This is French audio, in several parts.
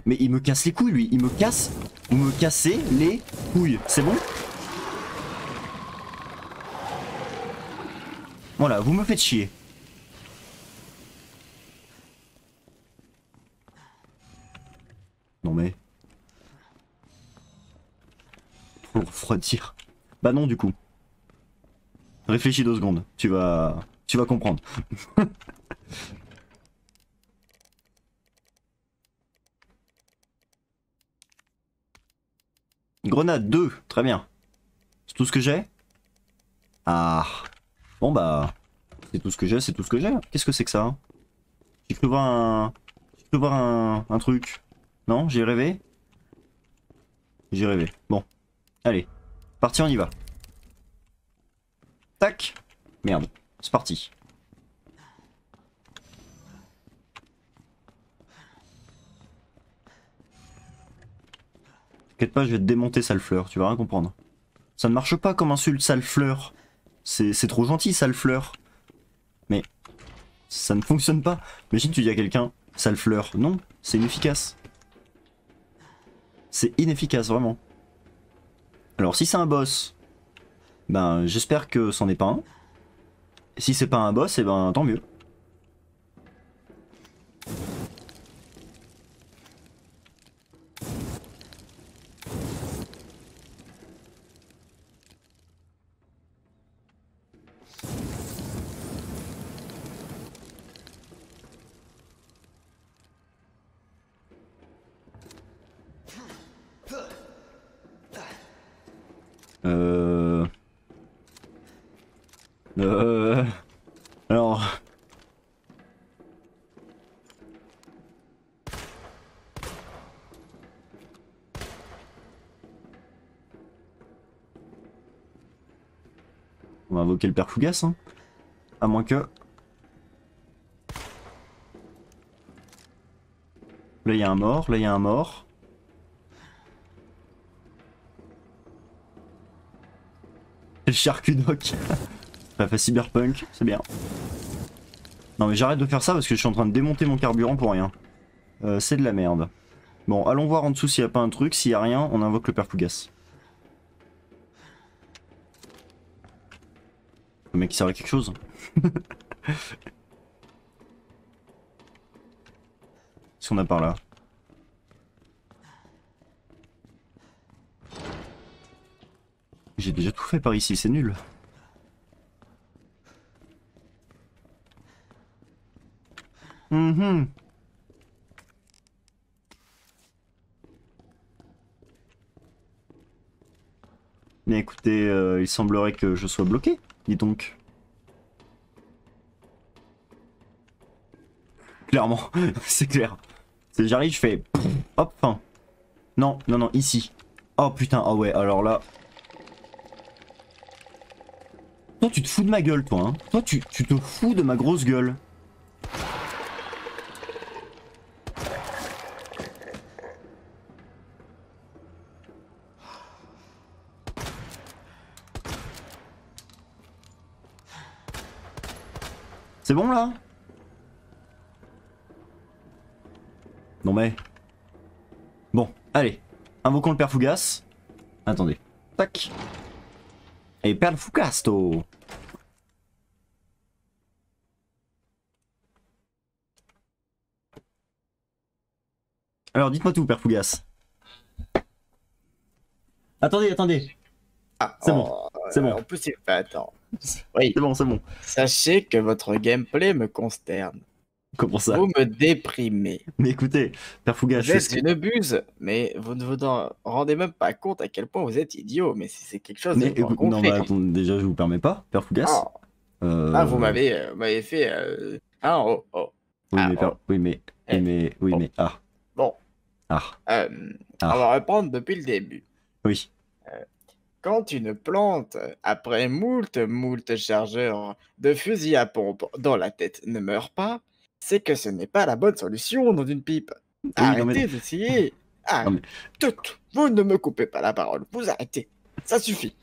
Mais il me casse les couilles lui, il me casse. Vous me cassez les couilles, c'est bon? Voilà, vous me faites chier. Non mais... Faut le refroidir. Bah non du coup. Réfléchis 2 secondes, tu vas comprendre. Grenade 2, très bien. C'est tout ce que j'ai? Ah. Bon bah... C'est tout ce que j'ai, c'est tout ce que j'ai. Qu'est-ce que c'est que ça hein? J'ai cru voir un... J'ai cru voir un truc. Non, j'ai rêvé? J'ai rêvé. Bon. Allez. Parti, on y va. Tac. Merde. C'est parti. T'inquiète pas, je vais te démonter, sale fleur. Tu vas rien comprendre. Ça ne marche pas comme insulte, sale fleur. C'est trop gentil, sale fleur. Mais ça ne fonctionne pas. Imagine tu dis à quelqu'un, sale fleur. Non, c'est inefficace. C'est inefficace, vraiment. Alors si c'est un boss, ben j'espère que c'en est pas un. Et si c'est pas un boss, et ben tant mieux. Euh... Alors... On va invoquer le père Fougas, hein. À moins que... Là il y a un mort, là il y a un mort. Le charcudoc. Ça fait cyberpunk, c'est bien. Non mais j'arrête de faire ça parce que je suis en train de démonter mon carburant pour rien. C'est de la merde. Bon, allons voir en dessous s'il n'y a pas un truc. S'il n'y a rien, on invoque le père Fougas. Le mec il servait à quelque chose. Qu'est-ce qu'on a par là? J'ai déjà tout fait par ici, c'est nul. Mais écoutez, il semblerait que je sois bloqué, dis donc. Clairement, c'est clair. J'arrive, je fais... Hop, fin. Non, non, non, ici. Oh putain, ah ouais, alors là... Toi, tu te fous de ma gueule, toi, hein. Toi, tu te fous de ma grosse gueule. C'est bon, là? Non mais... Bon, allez. Invoquons le père Fougas. Attendez. Tac. Et père Fougasto. Alors, dites-moi tout, père Fougas. Attendez, attendez. Ah, C'est bon, c'est bon. En plus, il fait attends. Oui. C'est bon, c'est bon. Sachez que votre gameplay me consterne. Comment ça? Vous me déprimez. Mais écoutez, père Fougas, Vous je fais êtes une buse, mais vous ne vous en rendez même pas compte à quel point vous êtes idiot. Mais si c'est quelque chose de Mais vous écoute, non, rencontrer. bah attends, déjà, je vous permets pas, père Fougas. Ah, ah, vous m'avez fait. Ah, oh, oh. Oui, Ah, mais, oh. oui, mais, oui, Eh, mais, oui, oh. mais, ah, Bon, ah, on va ah, reprendre depuis le début. oui. Quand une plante, après moult chargeurs de fusil à pompe dans la tête, ne meurt pas, c'est que ce n'est pas la bonne solution dans une pipe. Oui, non, mais, Arrêtez d'essayer. Ah, non, mais, vous ne me coupez pas la parole. Vous arrêtez. Ça suffit.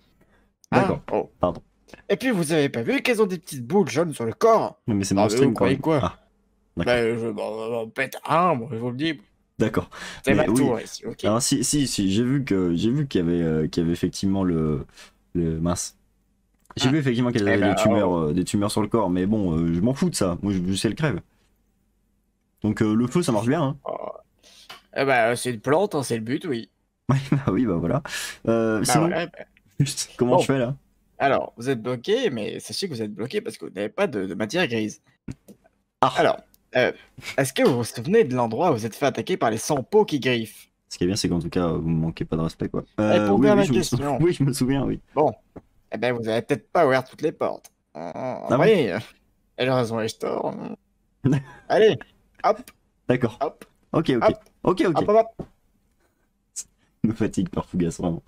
d'accord, Hein? Oh. pardon. Et puis vous avez pas vu qu'elles ont des petites boules jaunes sur le corps? Mais c'est Non, mon mais vous stream, quand croyez même. quoi? Ah, d'accord. Ben, je m'en pète un, moi, je vous le dis. D'accord. C'est Mais ma oui. tour ici, ok. Alors si, j'ai vu qu'il y avait effectivement le mince. J'ai Hmm. vu effectivement qu'elles Eh avaient ben, oh. des tumeurs sur le corps, mais bon, je m'en fous de ça. Moi, je sais le crève. Donc le feu, ça marche bien. Hein. Oh. Eh ben, c'est une plante, hein, c'est le but, oui. Ouais, bah oui, bah voilà. Bah Sinon, voilà. Bah. juste, comment je Bon, fais là? alors, vous êtes bloqué, mais sachez que vous êtes bloqué parce que vous n'avez pas de matière grise. Ah! Alors, euh, est-ce que vous vous souvenez de l'endroit où vous êtes fait attaquer par les 100 pots qui griffent? Ce qui est bien, c'est qu'en tout cas, vous me manquez pas de respect, quoi. Répondez Oui, à oui, ma question. oui, je me souviens, oui. Bon, eh ben, vous avez peut-être pas ouvert toutes les portes. En Ah bon? vrai, elles raison les stores. Allez, hop, D'accord. hop, Ok, ok. hop, Ok, ok. hop, hop, hop. Il me fatigue par Fougas, vraiment.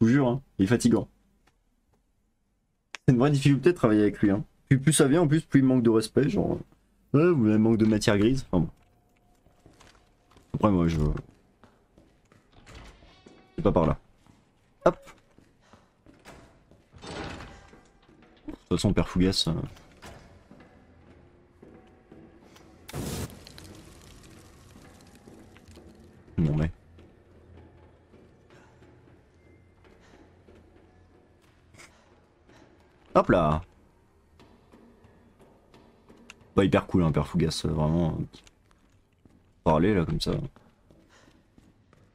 Je vous jure, hein, il est fatigant. C'est une vraie difficulté de travailler avec lui, hein. Plus ça vient, en plus, plus il manque de respect, genre... Ouais, vous avez un manque de matière grise. Enfin bon. Après, moi, je... C'est pas par là. Hop. De toute façon, Père Fougas... Bon, mais... Hop là. Bah, hyper cool, hein, Père Fougas, vraiment... Parler, là, comme ça.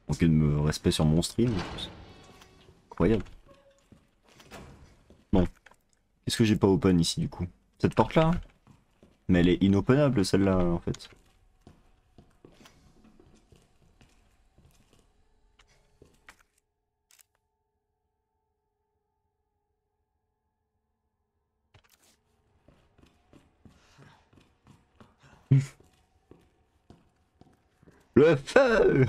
Manquer de me respect sur mon stream. Incroyable. Bon. Qu'est-ce que j'ai pas open ici, du coup? Cette porte-là? Mais elle est inopenable, celle-là, en fait. Le feu!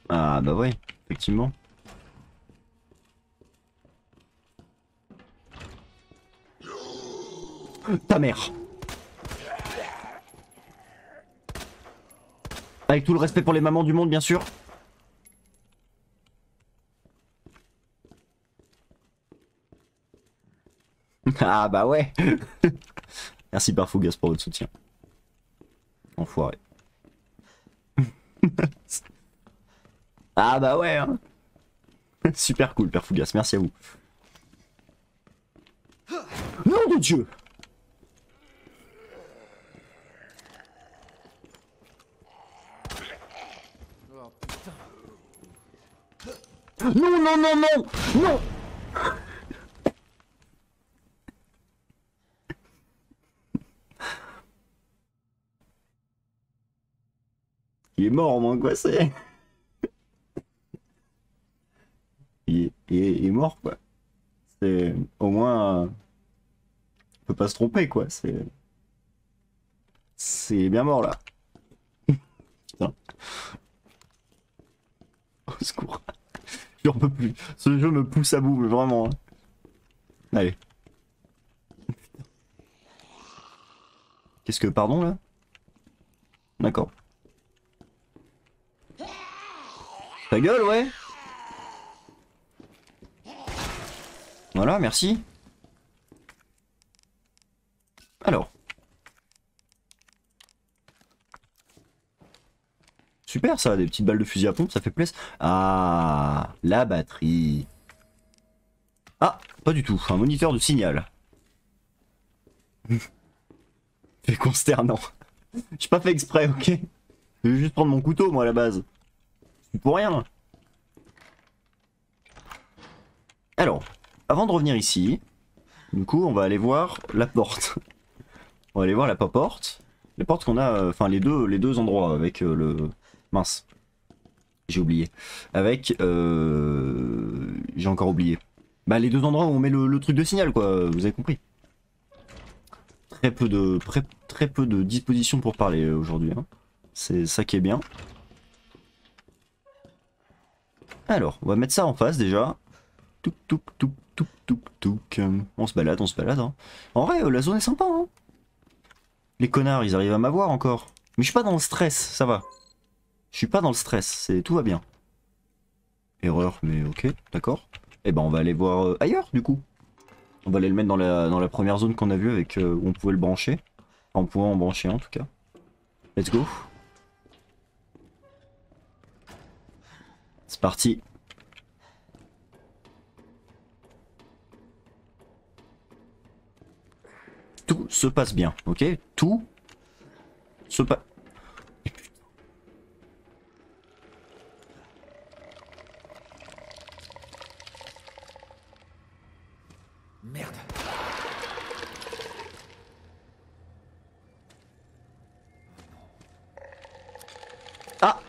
Ah bah ouais, effectivement. Ta mère! Avec tout le respect pour les mamans du monde, bien sûr. Ah bah ouais. Merci Parfougas pour votre soutien. Enfoiré. Ah bah ouais hein. Super cool Perfougas, merci à vous. Nom de Dieu! Non, non, non, non! Non! Il est mort, moins angoissé. Il est mort, quoi. C'est... Au moins... On peut pas se tromper, quoi. C'est bien mort, là. Putain. Au secours. J'en peux plus. Ce jeu me pousse à bout, mais vraiment. Hein. Allez. Qu'est-ce que... Pardon, là? D'accord. Ta gueule, ouais. Voilà, merci. Alors. Super ça, des petites balles de fusil à pompe, ça fait plaisir. Ah, la batterie. Ah, pas du tout, un moniteur de signal. C'est consternant. J'ai pas fait exprès, ok? Je vais juste prendre mon couteau, moi, à la base. C'est pour rien. Alors, avant de revenir ici, du coup, on va aller voir la porte. On va aller voir la porte. Les portes qu'on a, enfin les deux endroits avec le... Mince. J'ai oublié. Avec... J'ai encore oublié. Bah les deux endroits où on met le truc de signal, quoi. Vous avez compris. Très peu de dispositions pour parler aujourd'hui. Hein. C'est ça qui est bien. Alors, on va mettre ça en face déjà. Touk touk touk touk touk touk. On se balade, on se balade. Hein. En vrai, la zone est sympa. Hein. Les connards, ils arrivent à m'avoir encore. Mais je suis pas dans le stress, ça va. Je suis pas dans le stress, tout va bien. Erreur, mais ok, d'accord. Et ben on va aller voir ailleurs du coup. On va aller le mettre dans la première zone qu'on a vue avec où on pouvait le brancher. Enfin, on pouvait en brancher en tout cas. Let's go. C'est parti. Tout se passe bien, ok? Tout se passe... Merde. Ah!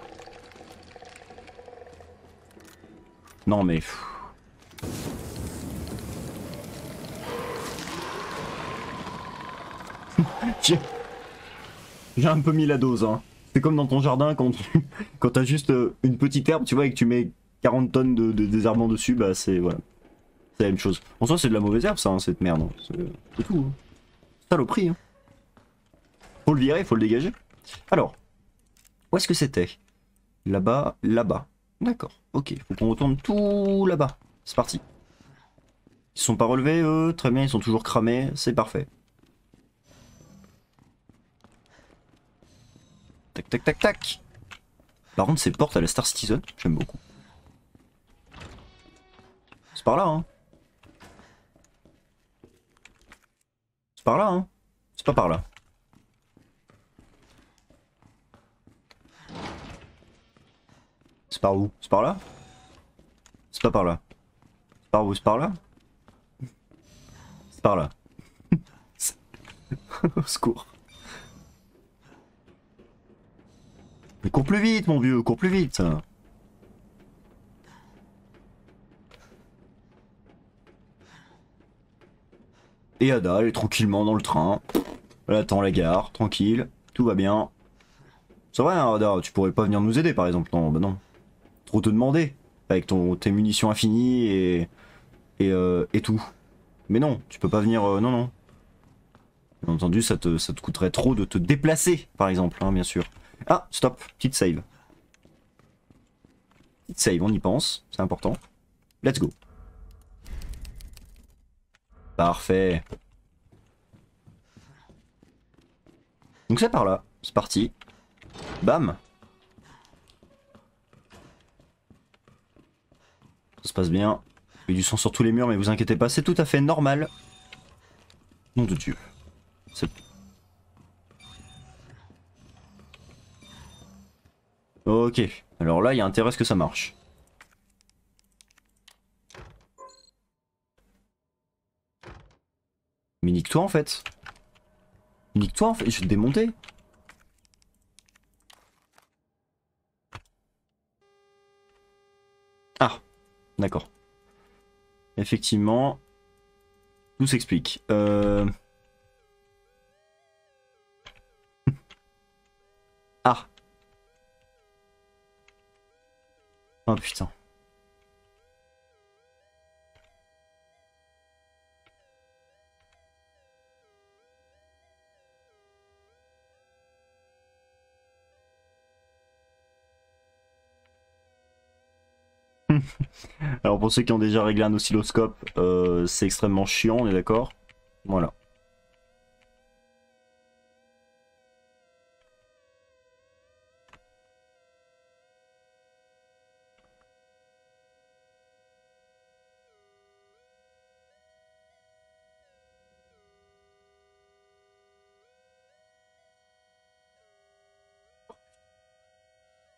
Non mais... J'ai un peu mis la dose, hein. C'est comme dans ton jardin quand quand t'as juste une petite herbe, tu vois, et que tu mets 40 tonnes de désherbant dessus, bah c'est... Voilà. C'est la même chose. En soi, c'est de la mauvaise herbe, ça, hein, cette merde. Hein. C'est tout. Hein. Saloperie, hein. Faut le virer, faut le dégager. Alors, où est-ce que c'était? Là-bas, là-bas. D'accord, ok. Faut qu'on retourne tout là-bas. C'est parti. Ils sont pas relevés, eux. Très bien, ils sont toujours cramés. C'est parfait. Tac, tac, tac, tac. Par contre, ces portes à la Star Citizen, j'aime beaucoup. C'est par là, hein. C'est par là, hein. C'est pas par là. C'est par où? C'est par là? C'est pas par là. C'est par où? C'est par là? C'est par là. Au secours. Mais cours plus vite, mon vieux, cours plus vite. Et Ada, elle est tranquillement dans le train. Elle attend la gare, tranquille, tout va bien. C'est vrai, hein, Ada, tu pourrais pas venir nous aider par exemple. Non, bah non. Trop te demander. Avec tes munitions infinies et tout. Mais non, tu peux pas venir. Non, non. Bien entendu, ça te coûterait trop de te déplacer, par exemple, hein, bien sûr. Ah, stop, petite save. Petite save, on y pense, c'est important. Let's go. Parfait. Donc c'est par là, c'est parti. Bam. Ça se passe bien. Il y a du sang sur tous les murs, mais vous inquiétez pas, c'est tout à fait normal. Nom de Dieu. Ok, alors là, il y a intérêt à ce que ça marche. Mais nique-toi en fait. Nique-toi en fait, je vais te démonter. Ah, d'accord. Effectivement, tout s'explique. Ah. Oh putain. Alors pour ceux qui ont déjà réglé un oscilloscope, c'est extrêmement chiant, on est d'accord? Voilà.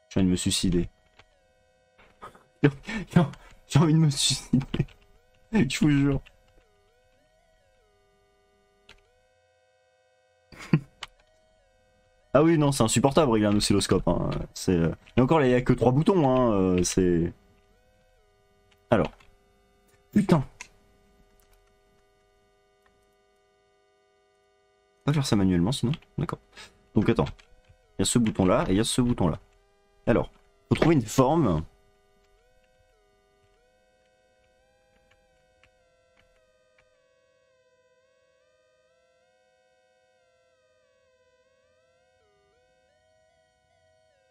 J'ai envie de me suicider. J'ai envie de me suicider. Je vous jure. Ah oui, non, c'est insupportable régler un oscilloscope. Hein. Et encore, il n'y a que 3 boutons. Hein. C'est... Alors. Putain. On va faire ça manuellement sinon. D'accord. Donc attends. Il y a ce bouton là et il y a ce bouton là. Alors. Faut trouver une forme.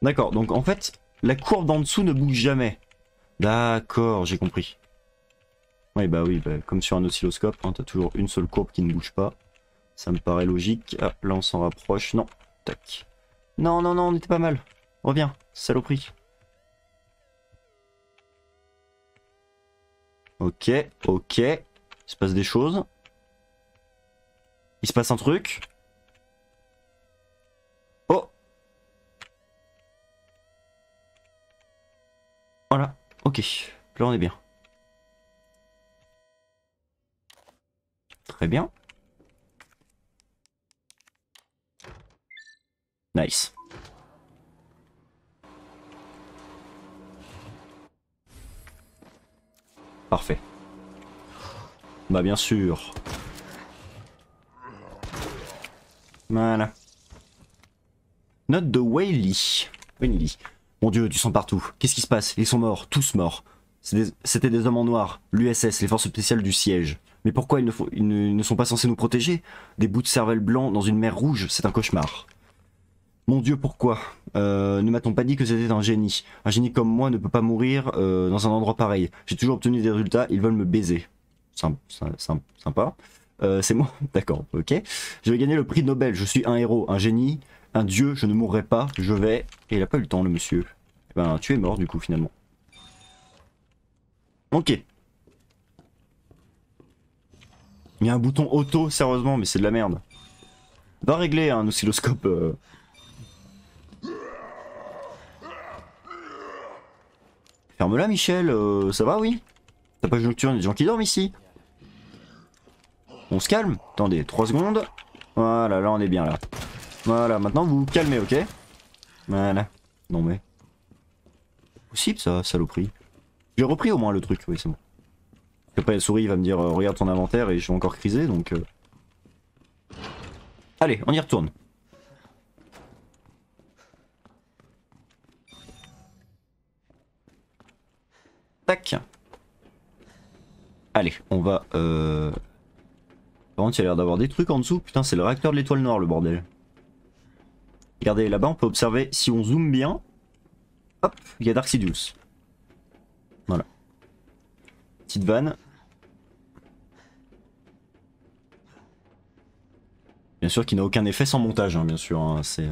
D'accord, donc en fait, la courbe d'en dessous ne bouge jamais. D'accord, j'ai compris. Oui, bah, comme sur un oscilloscope, hein, t'as toujours une seule courbe qui ne bouge pas. Ça me paraît logique. Ah, là on s'en rapproche. Non, tac. Non, non, non, on était pas mal. Reviens, saloperie. Ok, ok. Il se passe des choses. Il se passe un truc. Oh! Voilà, ok. Là on est bien. Très bien. Nice. Parfait. Bah bien sûr. Voilà. Note de Whaley. Whaley. Mon dieu, du sang partout. Qu'est-ce qui se passe? Ils sont morts, tous morts. C'était des hommes en noir, l'USS, les forces spéciales du siège. Mais pourquoi ils ne sont pas censés nous protéger? Des bouts de cervelle blancs dans une mer rouge, c'est un cauchemar. Mon dieu, pourquoi? Ne m'a-t-on pas dit que c'était un génie? Un génie comme moi ne peut pas mourir dans un endroit pareil. J'ai toujours obtenu des résultats, ils veulent me baiser. Sympa. C'est moi? D'accord, ok. Je vais gagner le prix Nobel, je suis un héros, un génie, un dieu, je ne mourrai pas, je vais... Et il a pas eu le temps, le monsieur. Eh ben, tu es mort du coup, finalement. Ok. Il y a un bouton auto, sérieusement, mais c'est de la merde. Va régler un oscilloscope... Ferme-la, Michel, ça va, oui? T'as pas de nocturne, il y a des gens qui dorment ici. On se calme. Attendez, 3 secondes. Voilà, là on est bien là. Voilà, maintenant vous vous calmez, ok? Voilà. Non mais... Possible ça, saloperie. J'ai repris au moins le truc, oui c'est bon. Après la souris il va me dire regarde ton inventaire et je vais encore criser donc... Allez, on y retourne. Tac. Allez, on va... Par contre il y a l'air d'avoir des trucs en dessous. Putain c'est le réacteur de l'étoile noire le bordel. Regardez là-bas on peut observer si on zoome bien. Hop, il y a Dark Sidious. Voilà. Petite vanne. Bien sûr qui n'a aucun effet sans montage, hein, bien sûr. Hein, c'est...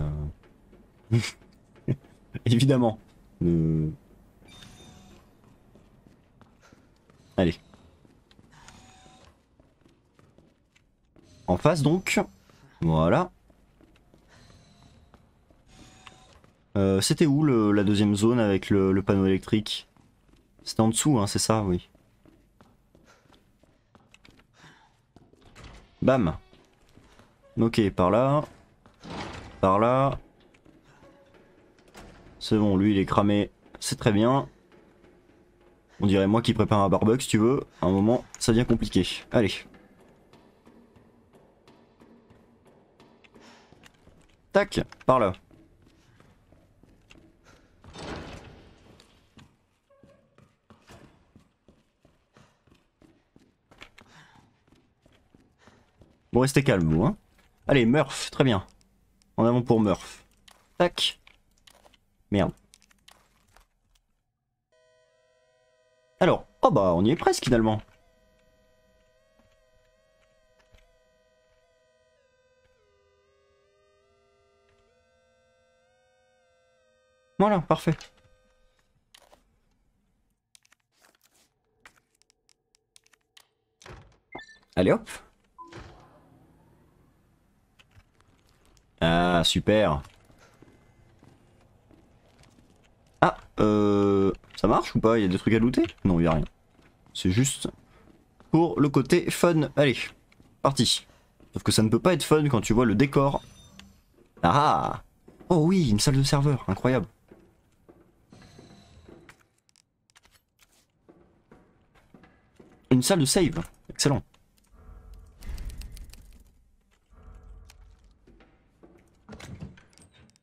Évidemment. Allez. En face donc. Voilà. C'était où la deuxième zone avec le panneau électrique? C'était en dessous, hein, c'est ça, oui. Bam. Ok, par là. Par là. C'est bon, lui il est cramé. C'est très bien. On dirait moi qui prépare un barbecue si tu veux. À un moment, ça devient compliqué. Allez. Tac, par là. Bon, restez calme, vous, hein. Allez, Murph, très bien. En avant pour Murph. Tac. Merde. Alors, oh bah, on y est presque finalement. Voilà, parfait. Allez hop. Ah, super. Ah, ça marche ou pas? Il y a des trucs à looter? Non, il y a rien. C'est juste pour le côté fun. Allez, parti. Sauf que ça ne peut pas être fun quand tu vois le décor. Ah! Oh oui, une salle de serveur, incroyable. Une salle de save, excellent.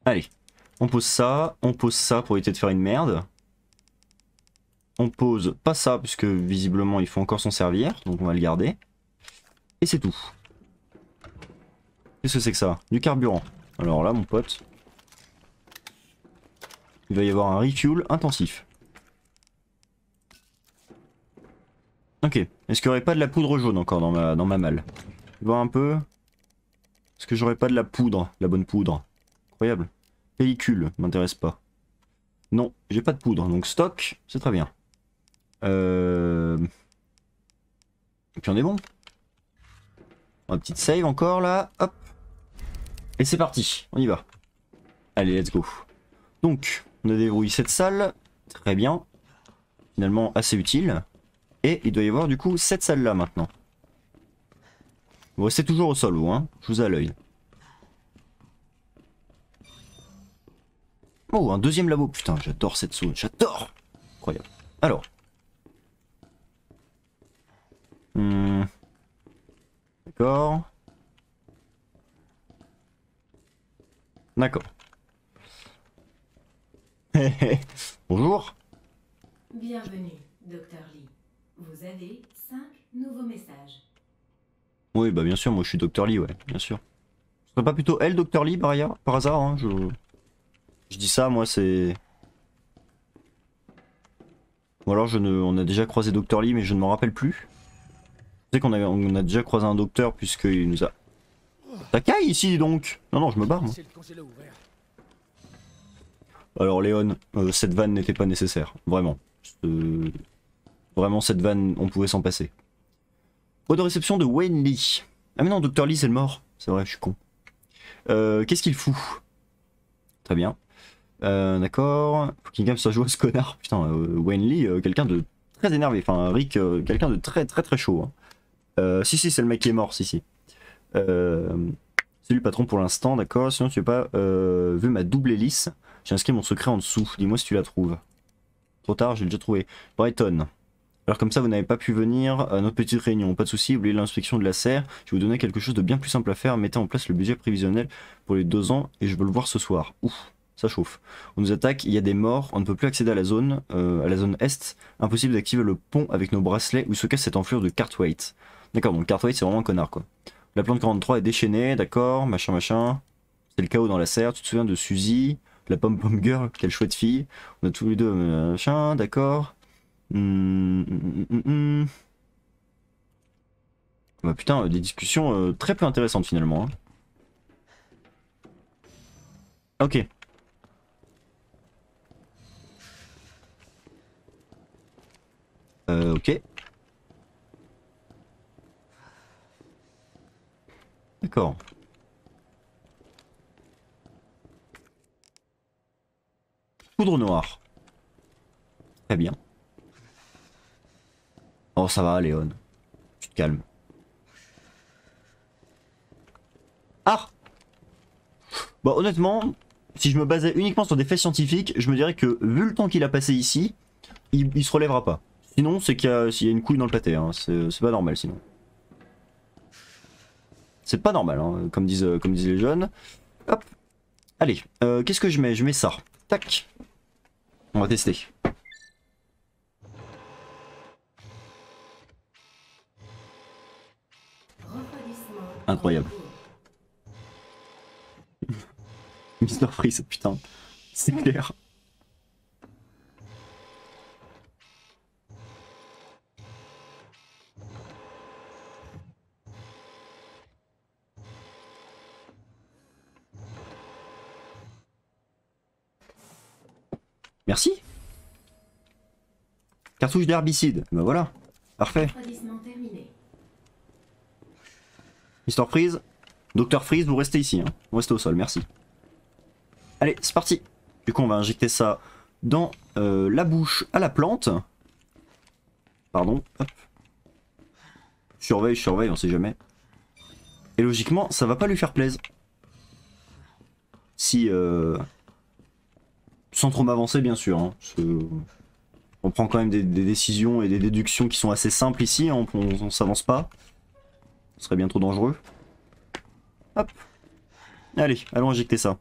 Allez, on pose ça pour éviter de faire une merde. On pose pas ça, puisque visiblement il faut encore s'en servir, donc on va le garder. Et c'est tout. Qu'est-ce que c'est que ça? Du carburant. Alors là, mon pote, il va y avoir un refuel intensif. Ok. Est-ce qu'il n'y aurait pas de la poudre jaune encore dans ma malle? Voir un peu. Est-ce que j'aurais pas de la poudre? La bonne poudre. Incroyable. Pellicule, m'intéresse pas. Non, j'ai pas de poudre, donc stock, c'est très bien. Et puis on est bon. Une petite save encore là, hop. Et c'est parti, on y va. Allez, let's go. Donc, on a déverrouillé cette salle, très bien. Finalement assez utile. Et il doit y avoir du coup cette salle là maintenant. Vous restez toujours au sol, vous, hein. Je vous ai à l'œil. Oh, un deuxième labo. Putain, j'adore cette zone. J'adore. Incroyable. Alors. D'accord. D'accord. Bonjour. Bienvenue, Dr. Lee. Vous avez 5 nouveaux messages. Oui, bah bien sûr, moi je suis Dr. Lee, ouais, bien sûr. Ce serait pas plutôt elle, Dr. Lee, par hasard, hein, je dis ça, moi c'est... Ou alors on a déjà croisé Dr. Lee, mais je ne m'en rappelle plus. Je sais on a déjà croisé un docteur, puisqu'il nous a... Ça caille ici, donc. Non, non, je me barre, moi. C'est le congélo ouvert. Alors Léon, cette vanne n'était pas nécessaire, vraiment. Vraiment cette vanne, on pouvait s'en passer. Mot de réception de Wayne Lee. Ah mais non, Dr. Lee c'est le mort. C'est vrai, je suis con. Qu'est-ce qu'il fout? Très bien. D'accord. Faut qu'il soit joué à ce connard. Putain, Wayne Lee, quelqu'un de très énervé. Enfin, Rick, quelqu'un de très chaud. Hein. Si, c'est le mec qui est mort, si. C'est lui le patron pour l'instant, d'accord. Sinon tu n'as pas vu ma double hélice. J'ai inscrit mon secret en dessous. Dis-moi si tu la trouves. Trop tard, j'ai déjà trouvé. Brighton. Alors comme ça, vous n'avez pas pu venir à notre petite réunion. Pas de soucis, oubliez l'inspection de la serre. Je vais vous donner quelque chose de bien plus simple à faire. Mettez en place le budget prévisionnel pour les 2 ans et je veux le voir ce soir. Ouf, ça chauffe. On nous attaque, il y a des morts, on ne peut plus accéder à la zone est. Impossible d'activer le pont avec nos bracelets où se cache cette enflure de Cartwright. D'accord, donc Cartwright c'est vraiment un connard quoi. La plante 43 est déchaînée, d'accord, machin. C'est le chaos dans la serre. Tu te souviens de Suzy, la pom-pom girl, quelle chouette fille. On a tous les deux machin, d'accord. Bah putain, des discussions très peu intéressantes finalement. Hein. Ok. Ok. D'accord. Poudre noire. Très bien. Oh ça va Léon. Tu te calmes. Ah! Bon honnêtement, si je me basais uniquement sur des faits scientifiques, je me dirais que vu le temps qu'il a passé ici, il se relèvera pas. Sinon c'est qu'il y a une couille dans le pâté, hein. C'est pas normal sinon. C'est pas normal, hein, comme disent les jeunes. Hop. Allez, qu'est-ce que je mets? Je mets ça. Tac. On va tester. Incroyable. Mister Freeze, putain. C'est clair. Merci. Cartouche d'herbicide. Ben voilà. Parfait. Mister Freeze. Docteur Freeze, vous restez ici. Hein. Vous restez au sol, merci. Allez, c'est parti. Du coup, on va injecter ça dans la bouche à la plante. Pardon. Hop. Je surveille, on sait jamais. Et logiquement, ça va pas lui faire plaisir. Si... sans trop m'avancer, bien sûr. Hein. On prend quand même des décisions et des déductions qui sont assez simples ici. Hein. On s'avance pas. Ce serait bien trop dangereux. Hop. Allez, allons injecter ça.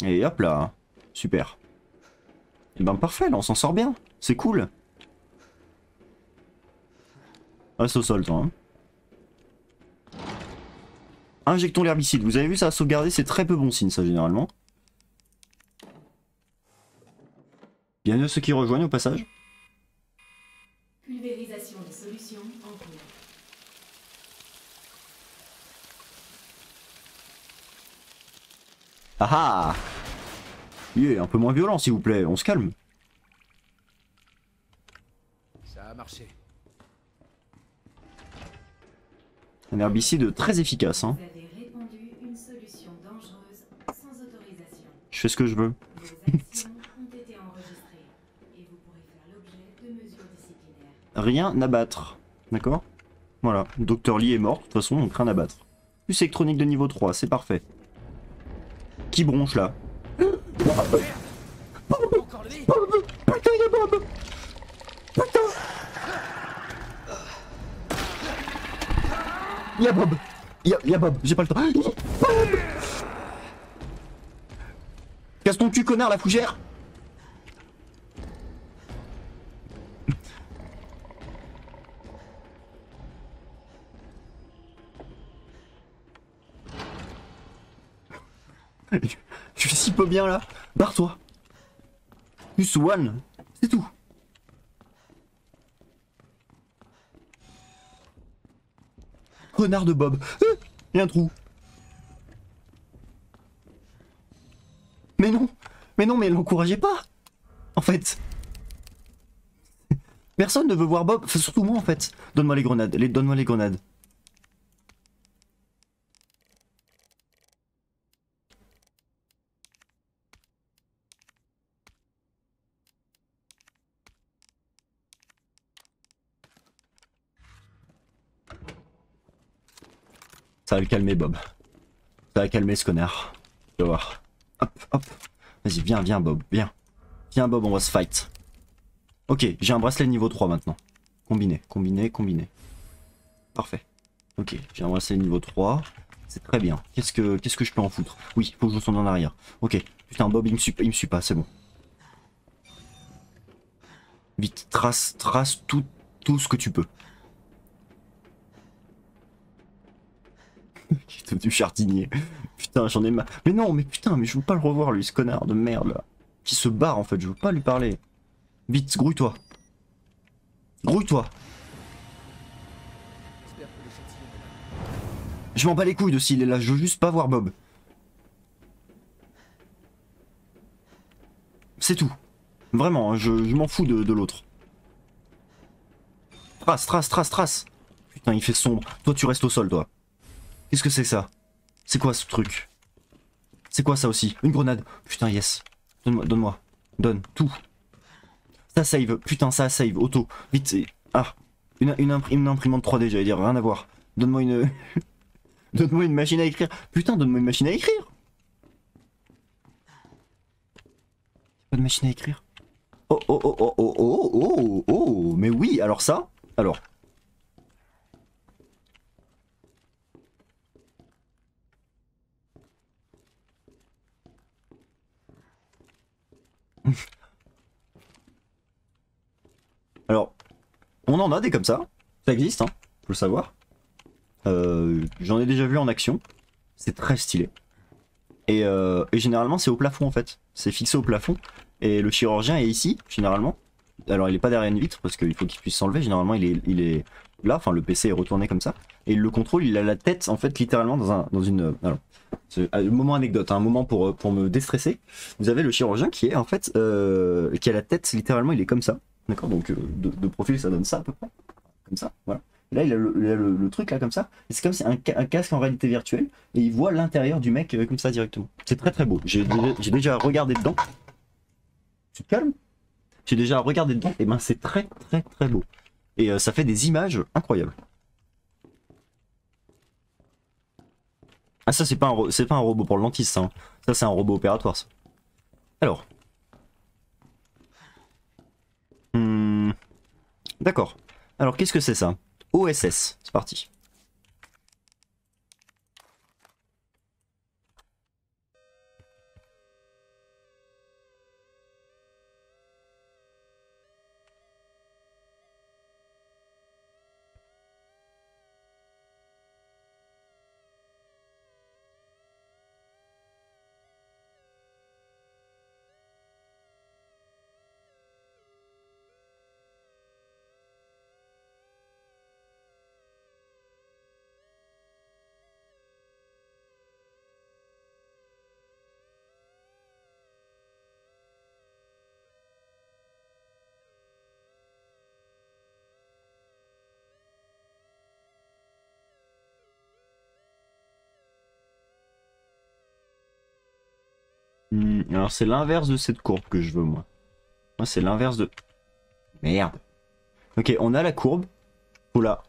Et hop là. Super. Et ben parfait, là on s'en sort bien. C'est cool. Reste au sol toi. Hein. Injectons l'herbicide. Vous avez vu ça a sauvegardé, c'est très peu bon signe ça généralement. Bienvenue à ceux qui rejoignent au passage. Pulvérisation des solutions en cours. Ah ah! Un peu moins violent s'il vous plaît, on se calme. Ça a marché. Un herbicide très efficace, hein. Vous avez répandu une solution dangereuse sans autorisation. Je fais ce que je veux. Vos actions ont été enregistrées et vous pourrez faire l'objet de mesures disciplinaires. Rien à battre. D'accord? Voilà, Dr Lee est mort, de toute façon, donc rien à battre. Plus électronique de niveau 3, c'est parfait. Qui bronche là? Encore lui. Putain, y'a Bob! Putain! Y'a Bob! Y'a Bob, j'ai pas le temps. Bob! Casse ton cul, connard, la fougère! Je suis si peu bien là. Barre-toi. Plus one. C'est tout. Connard de Bob. Il y a un trou. Mais non. Mais non, mais l'encouragez pas. En fait. Personne ne veut voir Bob. Enfin, surtout moi en fait. Donne-moi les grenades. Donne-moi les grenades. Ça va le calmer, Bob. Ça va calmer ce connard. Tu vas voir. Hop, hop. Vas-y, viens, viens, Bob, viens. Viens, Bob, on va se fight. Ok, j'ai un bracelet niveau 3 maintenant. Combiné, combiné, combiné. Parfait. Ok, j'ai un bracelet niveau 3. C'est très bien. Qu'est-ce que je peux en foutre? Oui, faut que je retourne en arrière. Ok. Putain, Bob, il me suit pas, c'est bon. Vite, trace tout ce que tu peux. Qui est devenu jardinier. Putain, j'en ai marre. Mais non, mais putain, mais je veux pas le revoir, lui, ce connard de merde, là. Qui se barre, en fait, je veux pas lui parler. Vite, grouille-toi. Grouille-toi. J'espère que l'échantillon est là. Je m'en bats les couilles de s'il est là, je veux juste pas voir Bob. C'est tout. Vraiment, hein, je m'en fous de l'autre. Trace. Putain, il fait sombre. Toi, tu restes au sol, toi. Qu'est-ce que c'est que ça? C'est quoi ce truc? C'est quoi ça aussi? Une grenade. Putain, yes. Donne-moi. Donne. Tout. Ça save. Putain, ça save. Auto. Vite. Ah. Une imprimante 3D, j'allais dire. Rien à voir. Donne-moi une... donne-moi une machine à écrire. Putain, donne-moi une machine à écrire. Pas de machine à écrire. Oh. Mais oui, alors ça? Alors. Alors, on en a des comme ça existe, hein, faut le savoir. J'en ai déjà vu en action, c'est très stylé. Et généralement c'est au plafond en fait, c'est fixé au plafond. Et le chirurgien est ici, généralement. Alors il est pas derrière une vitre parce qu'il faut qu'il puisse s'enlever, généralement il est là, enfin le PC est retourné comme ça. Et il le contrôle, il a la tête en fait littéralement dans une... Alors, un moment anecdote, un moment pour me déstresser. Vous avez le chirurgien qui est en fait... qui a la tête littéralement, il est comme ça. D'accord, donc de profil ça donne ça à peu près, comme ça, voilà. Et là il a le truc là comme ça, et c'est comme si un casque en réalité virtuelle, et il voit l'intérieur du mec comme ça directement. C'est très très beau, j'ai déjà regardé dedans. Tu te calmes? J'ai déjà regardé dedans, et ben c'est très beau. Et ça fait des images incroyables. Ah ça c'est pas un robot pour le dentiste, ça, hein. Ça c'est un robot opératoire ça. Alors. D'accord. Alors qu'est-ce que c'est ça? OSS, c'est parti. Alors c'est l'inverse de cette courbe que je veux moi. Moi c'est l'inverse de... Merde. Ok, on a la courbe. Oula.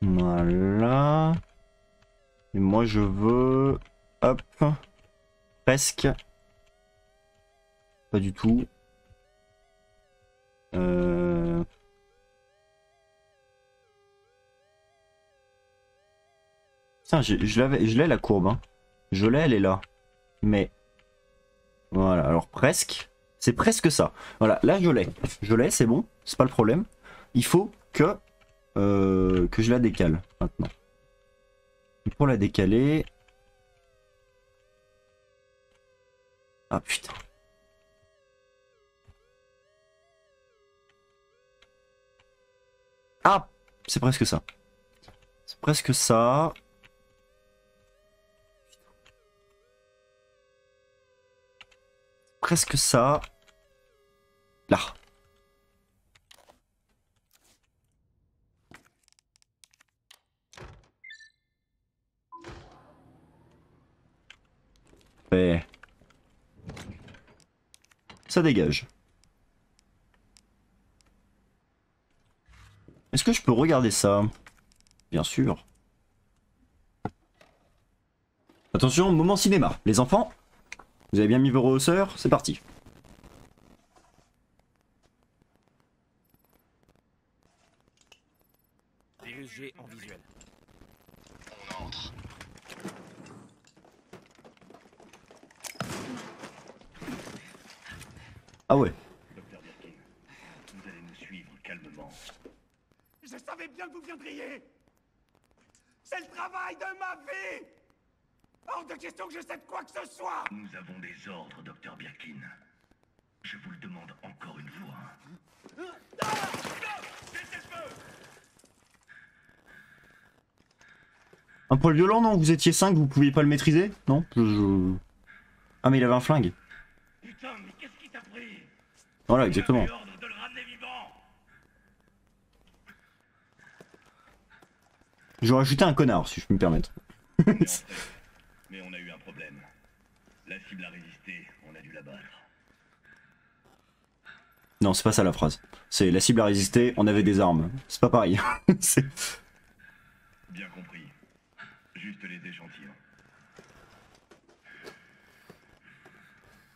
Voilà. Et moi je veux... Hop. Presque. Pas du tout. Putain, je l'ai la courbe. Hein. Je l'ai, elle est là. Mais... Voilà, alors presque. C'est presque ça. Voilà, là je l'ai. Je l'ai, c'est bon. C'est pas le problème. Il faut que je la décale maintenant. Et pour la décaler... Ah putain. Ah, c'est presque ça. C'est presque ça. Presque ça. Là. Ouais. Ça dégage. Est-ce que je peux regarder ça? Bien sûr. Attention, moment cinéma. Les enfants, vous avez bien mis vos rehausseurs, c'est parti. Virus G en visuel. On entre. Ah ouais. Docteur Birkin, vous allez nous suivre calmement. Je savais bien que vous viendriez. C'est le travail de ma vie. Hors de question que je cède quoi que ce soit. Nous avons des ordres, docteur Birkin. Je vous le demande encore une fois. Un poil violent, non? Vous étiez 5, vous pouviez pas le maîtriser? Non? Ah mais il avait un flingue. Putain, mais qu'est-ce qui t'a pris? Voilà, exactement. J'avais l'ordre de le ramener vivant. J'aurais ajouté un connard, si je peux me permettre. On est entré, mais on a eu un problème. La cible a résisté, on a dû la battre. Non, c'est pas ça la phrase. C'est la cible a résisté, on avait des armes. C'est pas pareil. C'est... Bien compris. Juste les échantillons.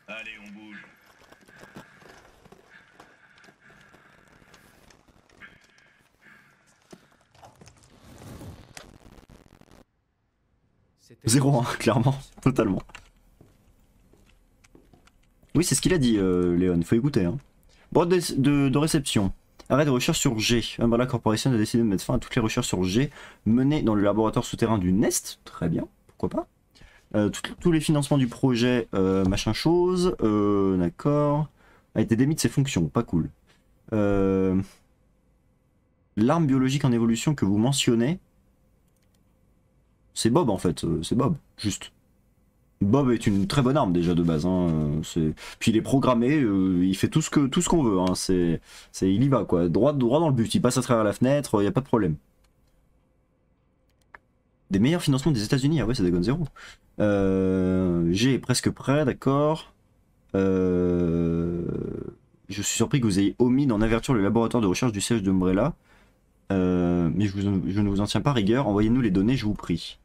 Allez, on bouge. C'était 0-1, clairement. Totalement. Oui, c'est ce qu'il a dit, Léon. Faut écouter. Hein. Boîte de réception. Arrêt de recherche sur G. Umbrella Corporation a décidé de mettre fin à toutes les recherches sur G menées dans le laboratoire souterrain du Nest. Très bien, pourquoi pas. Tous les financements du projet, machin chose. D'accord. A été démis de ses fonctions, pas cool. L'arme biologique en évolution que vous mentionnez. C'est Bob en fait, c'est Bob, juste. Bob est une très bonne arme déjà de base. Hein. Puis il est programmé, il fait tout ce qu'on veut. Hein. Il y va quoi, droit dans le but. Il passe à travers la fenêtre, il n'y a pas de problème. Des meilleurs financements des États-Unis, ah ouais, ça déconne zéro. G est presque prêt, d'accord. Je suis surpris que vous ayez omis d'en avertir le laboratoire de recherche du siège d'Umbrella. Mais je ne vous en tiens pas rigueur. Envoyez-nous les données, je vous prie.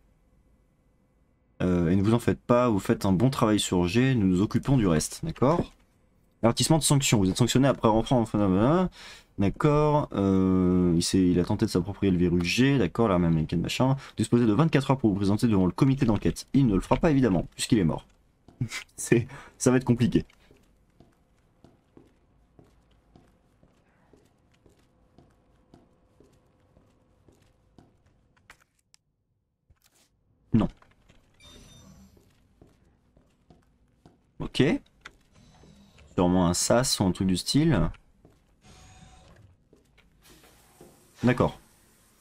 Et ne vous en faites pas, vous faites un bon travail sur G, nous nous occupons du reste, d'accord? Avertissement de sanction, vous êtes sanctionné après rentrant en... D'accord, il a tenté de s'approprier le virus G, d'accord, l'armée américaine machin. Disposez de 24 heures pour vous présenter devant le comité d'enquête. Il ne le fera pas évidemment, puisqu'il est mort. Ça va être compliqué. Non. Ok. Sûrement un sas ou un truc du style. D'accord.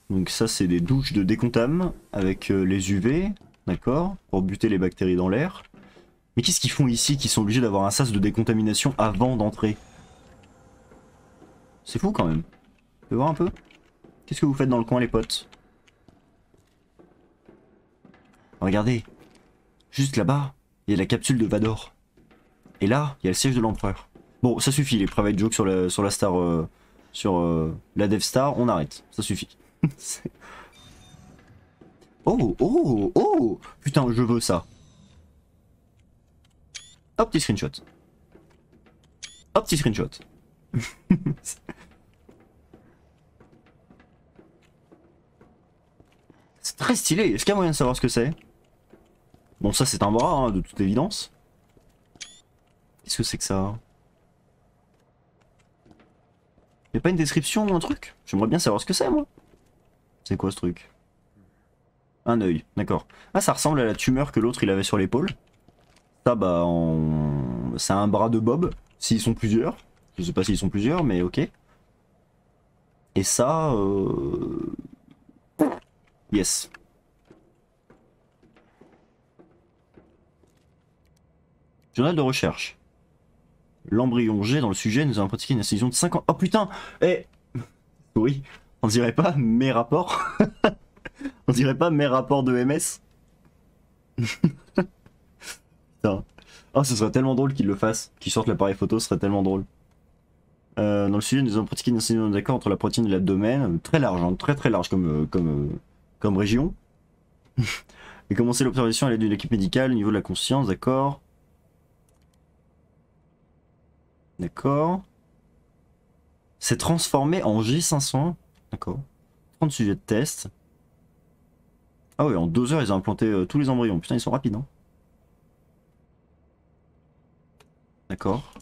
Donc ça c'est des douches de décontam avec les UV, d'accord, pour buter les bactéries dans l'air. Mais qu'est-ce qu'ils font ici qui sont obligés d'avoir un sas de décontamination avant d'entrer? C'est fou quand même. Tu peux voir un peu? Qu'est-ce que vous faites dans le coin, les potes? Regardez. Juste là-bas, il y a la capsule de Vador. Et là, il y a le siège de l'Empereur. Bon, ça suffit, les private jokes sur la Star... la Dev Star, on arrête. Ça suffit. Oh, oh, oh! Putain, je veux ça. Hop, petit screenshot. Hop, petit screenshot. C'est très stylé. Est-ce qu'il y a moyen de savoir ce que c'est? Bon, ça c'est un bras, hein, de toute évidence. Qu'est-ce que c'est que ça? Y'a pas une description ou un truc? J'aimerais bien savoir ce que c'est, moi. C'est quoi ce truc? Un œil, d'accord. Ah, ça ressemble à la tumeur que l'autre il avait sur l'épaule. Ça, bah, c'est un bras de Bob, s'ils sont plusieurs. Je sais pas s'ils sont plusieurs, mais ok. Et ça, yes. Journal de recherche. L'embryon G dans le sujet, nous avons pratiqué une incision de 50... Oh putain! Eh! Oui, on dirait pas mes rapports. On dirait pas mes rapports de MS. Putain. Oh, ce serait tellement drôle qu'ils le fassent. Qu'ils sortent l'appareil photo, ce serait tellement drôle. Dans le sujet, nous avons pratiqué une incision d'accord entre la poitrine et l'abdomen. Très large, hein, très large comme région. Et commencer l'observation à l'aide d'une équipe médicale au niveau de la conscience, d'accord. D'accord. C'est transformé en G500. D'accord. 30 sujets de test. Ah oui, en 2 heures, ils ont implanté tous les embryons. Putain, ils sont rapides, hein. D'accord.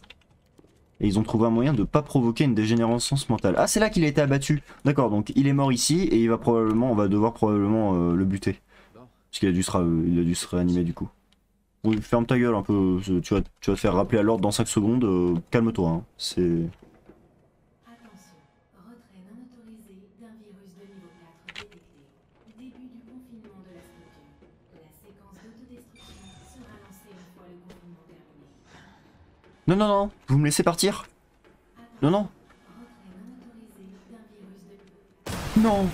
Et ils ont trouvé un moyen de pas provoquer une dégénérescence mentale. Ah, c'est là qu'il a été abattu. D'accord, donc il est mort ici et il va probablement, on va devoir probablement le buter. Parce qu'il a dû se réanimer du coup. Oui, ferme ta gueule un peu, tu vas te faire rappeler à l'ordre dans 5 secondes, calme-toi, hein. C'est... Attention, retrait non autorisé d'un virus de niveau 4 détecté. Début du confinement de la structure. La séquence d'autodestruction sera lancée une fois le confinement terminé. Non, non, non, vous me laissez partir? Non, non. Retrait non autorisé d'un virus de niveau... Non.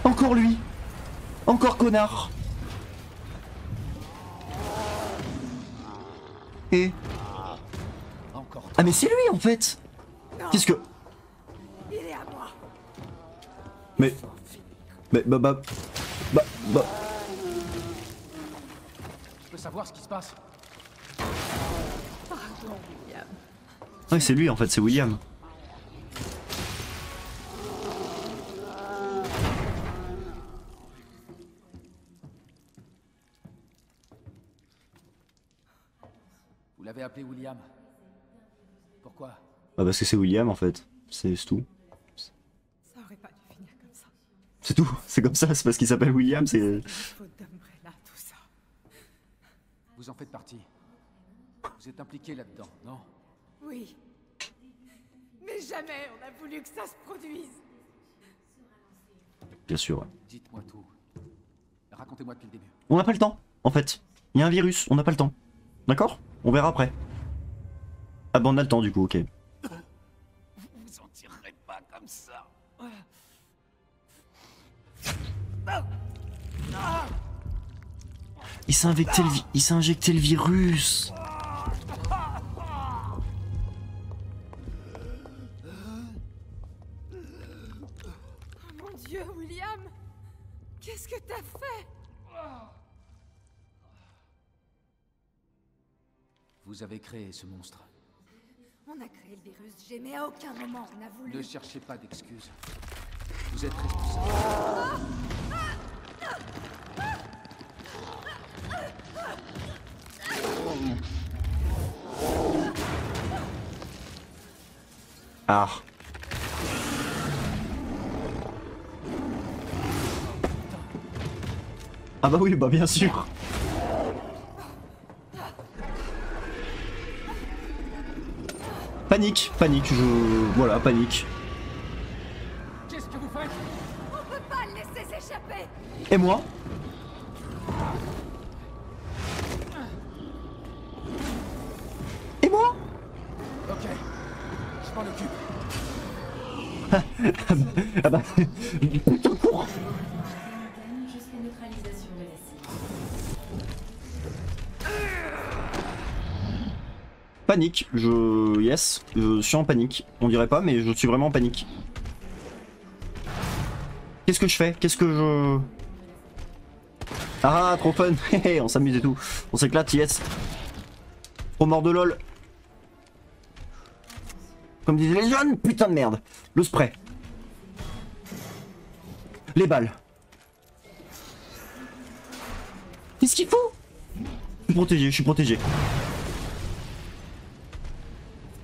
Encore lui. Encore connard. Et... Ah mais c'est lui en fait. Qu'est-ce que... Il est à moi. Mais... Bah... Je peux savoir ce qui se passe? Pardon, William. Ouais, c'est lui en fait, c'est William. Vous l'avez appelé William. Pourquoi? Bah parce que c'est William en fait, c'est tout. Ça aurait pas dû finir comme ça. C'est tout, c'est comme ça, c'est parce qu'il s'appelle William, c'est... Une faute d'Umbrella, tout ça. Vous en faites partie. Vous êtes impliqué là-dedans, non? Oui. Mais jamais on a voulu que ça se produise. Bien sûr, ouais. Dites-moi tout. Racontez-moi depuis le début. On n'a pas le temps, en fait. Il y a un virus, on n'a pas le temps. D'accord? On verra après. Ah bah on a le temps du coup, ok. Vous en tirerez pas comme ça. Il s'est injecté le virus. Oh mon Dieu, William. Qu'est-ce que t'as fait? Vous avez créé ce monstre. On a créé le virus G, mais à aucun moment on a voulu... Ne cherchez pas d'excuses. Vous êtes responsable. Ah. Ah bah oui, bah bien sûr. Panique, voilà, panique. Qu'est-ce que vous faites? On peut pas le laisser s'échapper. Et moi? Et moi? Ok. Je m'en occupe. Ah bah... Putain, cours. Gagne jusqu'à neutralisation de la cible. Panique, Yes, je suis en panique. On dirait pas, mais je suis vraiment en panique. Qu'est-ce que je fais? Qu'est-ce que je... Ah, trop fun. On s'amuse et tout. On s'éclate, yes. Trop mort de lol. Comme disaient les jeunes, putain de merde. Le spray. Les balles. Qu'est-ce qu'il faut? Je suis protégé, je suis protégé.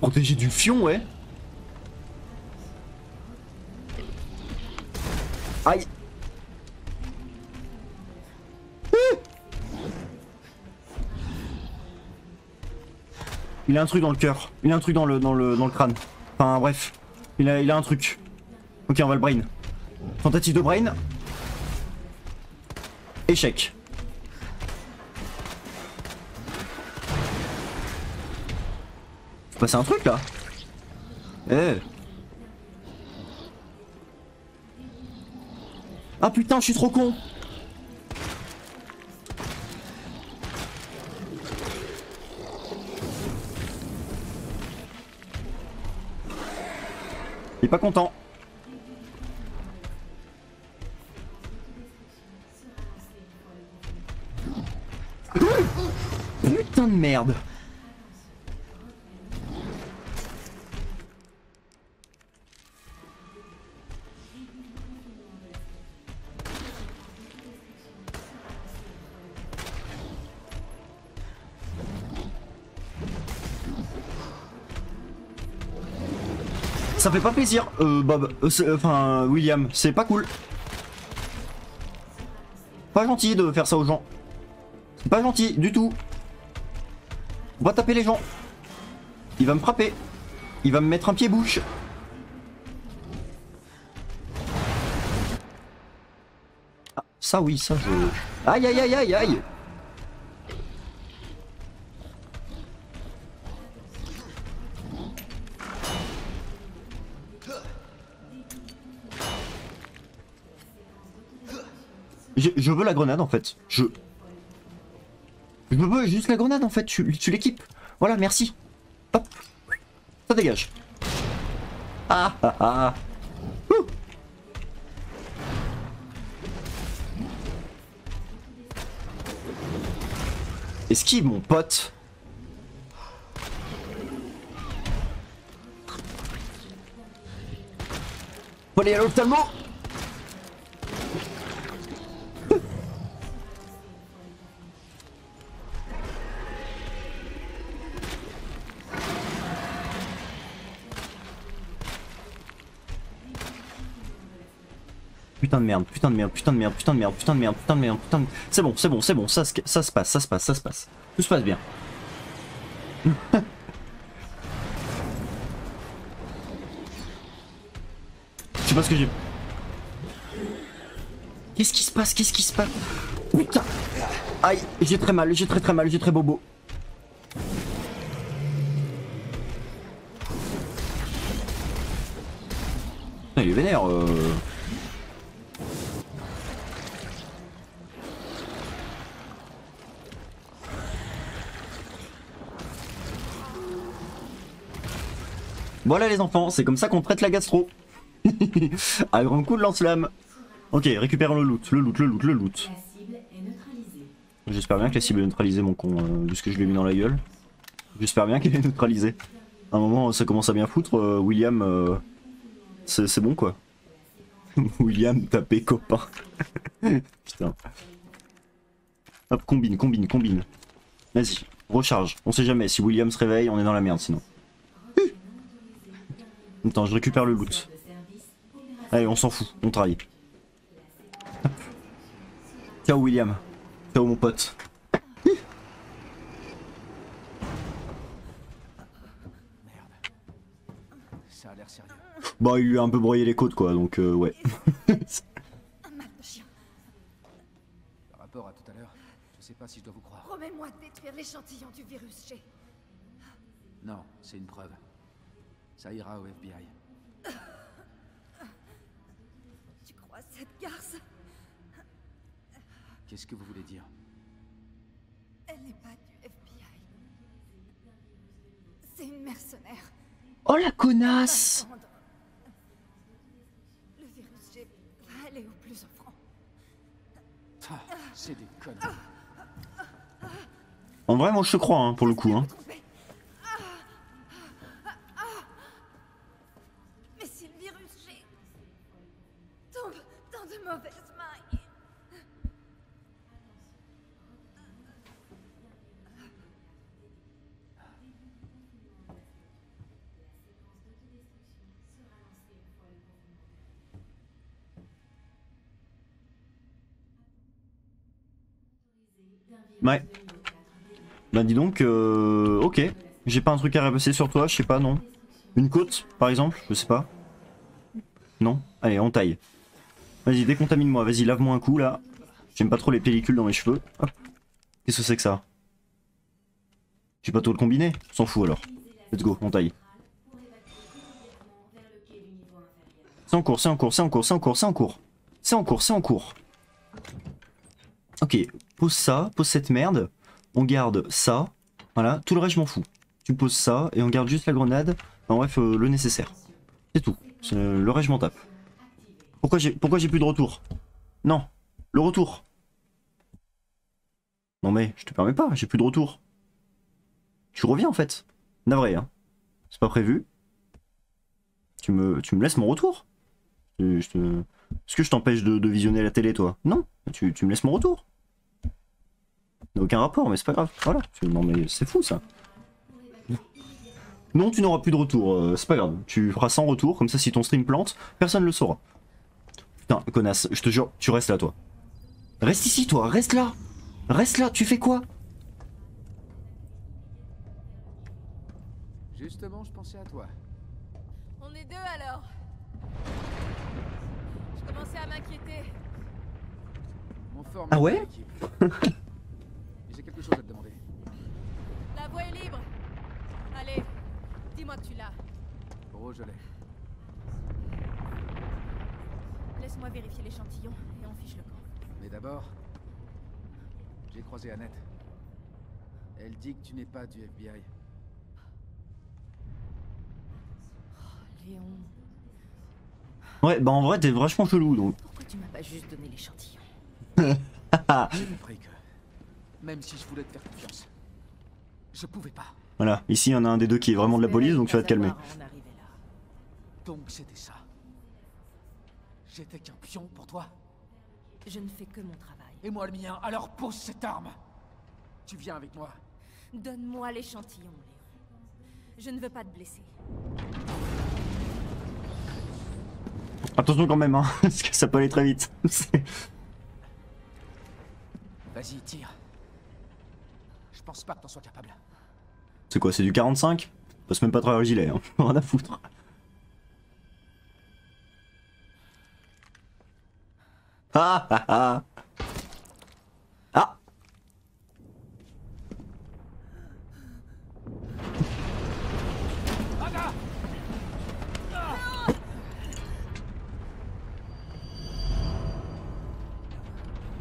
Protégé du fion, ouais. Aïe. Il a un truc dans le cœur. Il a un truc dans le crâne. Enfin bref. Il a un truc. Ok, on va le brain. Tentative de brain. Échec. Faut passer un truc là. Eh. Ah putain, je suis trop con. Il est pas content. Putain de merde. Ça fait pas plaisir, Bob, enfin William, c'est pas cool. Pas gentil de faire ça aux gens. C'est pas gentil du tout. On va taper les gens. Il va me frapper. Il va me mettre un pied-bouche. Ah, ça oui, ça je... Aïe aïe aïe aïe aïe. Je veux la grenade en fait. Je veux juste la grenade en fait. Tu l'équipes. Voilà, merci. Hop. Ça dégage. Ah ah ah. Ouh. Esquive mon pote. Faut aller à l'ophtalmo. Putain de merde, putain de merde, putain de merde, putain de merde, putain de merde, putain de merde, putain de... C'est bon, c'est bon, c'est bon, ça se passe, ça se passe, ça se passe. Tout se passe bien. Je sais pas ce que j'ai... Qu'est-ce qui se passe? Qu'est-ce qui se passe? Putain. Aïe, j'ai très mal, j'ai très mal, j'ai très bobo. Putain, il est vénère, Voilà les enfants, c'est comme ça qu'on traite la gastro. Un grand coup de lance-flamme. Ok, récupérons le loot, le loot, le loot, le loot. La cible est neutralisée. J'espère bien que la cible est neutralisée, mon con, vu ce que je lui ai mis dans la gueule. J'espère bien qu'elle est neutralisée. À un moment, ça commence à bien foutre, William, c'est bon quoi. William tapé copain. Putain. Hop, combine, combine, combine. Vas-y, recharge. On sait jamais, si William se réveille, on est dans la merde sinon. Attends, je récupère le loot. Allez, on s'en fout, on travaille. Ciao William. Ciao mon pote. Ça a l'air sérieux. Bah, il lui a un peu broyé les côtes quoi, donc ouais. Par rapport à tout à l'heure, je sais pas si je dois vous croire. Promets-moi de détruire l'échantillon du virus G. Non, c'est une preuve. Ça ira au FBI. Qu'est-ce que vous voulez dire? Elle n'est pas du FBI. C'est une mercenaire. Oh la connasse! Va me vendre. Le virus G va aller au plus offrant. Ah, c'est des conneries. En vrai, moi je te crois, hein, pour le coup. Hein. Trompé. Mais si le virus G tombe dans de mauvaises mains. Ouais. Bah dis donc, ok. J'ai pas un truc à repasser sur toi, je sais pas, non. Une côte, par exemple, je sais pas. Non? Allez, on taille. Vas-y, décontamine-moi, vas-y, lave-moi un coup, là. J'aime pas trop les pellicules dans mes cheveux. Hop. Qu'est-ce que c'est que ça? J'ai pas tout le combiné? On s'en fout alors. Let's go, on taille. C'est en cours, c'est en cours, c'est en cours, c'est en cours, c'est en cours. C'est en cours, c'est en cours. Ok, pose ça, pose cette merde. On garde ça. Voilà, tout le reste je m'en fous. Tu poses ça et on garde juste la grenade. Enfin, bref, le nécessaire. C'est tout. Le reste je m'en tape. Pourquoi j'ai plus de retour? Non, le retour. Non mais, je te permets pas, j'ai plus de retour. Tu reviens en fait. Navré, hein. C'est pas prévu. Tu me laisses mon retour? Est-ce que je t'empêche de visionner la télé, toi? Non, tu me laisses mon retour. Aucun rapport, mais c'est pas grave. Voilà. Non mais c'est fou ça. Non, tu n'auras plus de retour. C'est pas grave. Tu feras 100 retours, comme ça si ton stream plante, personne ne le saura. Putain, connasse, je te jure, tu restes là, toi. Reste ici, toi, reste là. Reste là, tu fais quoi? Justement, je pensais à toi. On est deux alors. Je commençais à m'inquiéter. Mon formidable Ah ouais? équipe. J'ai quelque chose à te demander. La voie est libre. Allez, dis-moi que tu l'as. Oh, je l'ai. Laisse-moi vérifier l'échantillon et on fiche le camp. Mais d'abord, j'ai croisé Annette. Elle dit que tu n'es pas du FBI. Léon, Ouais, bah en vrai, t'es vachement chelou donc. pourquoi tu m'as pas juste donné l'échantillon? J'ai compris que, même si je voulais te faire confiance, je pouvais pas. Voilà, ici il y en a un des deux qui est vraiment de la police, donc tu vas te calmer. Donc c'était ça. J'étais qu'un pion pour toi. Je ne fais que mon travail. Et moi le mien, alors pose cette arme. Tu viens avec moi. Donne-moi l'échantillon, Léon. Je ne veux pas te blesser. Attention quand même, hein, parce que ça peut aller très vite. Vas-y, tire. Je pense pas que t'en sois capable. C'est quoi, c'est du 45? Passe même pas à travers le gilet, hein. Rien à foutre. Ah ah ah. Ah.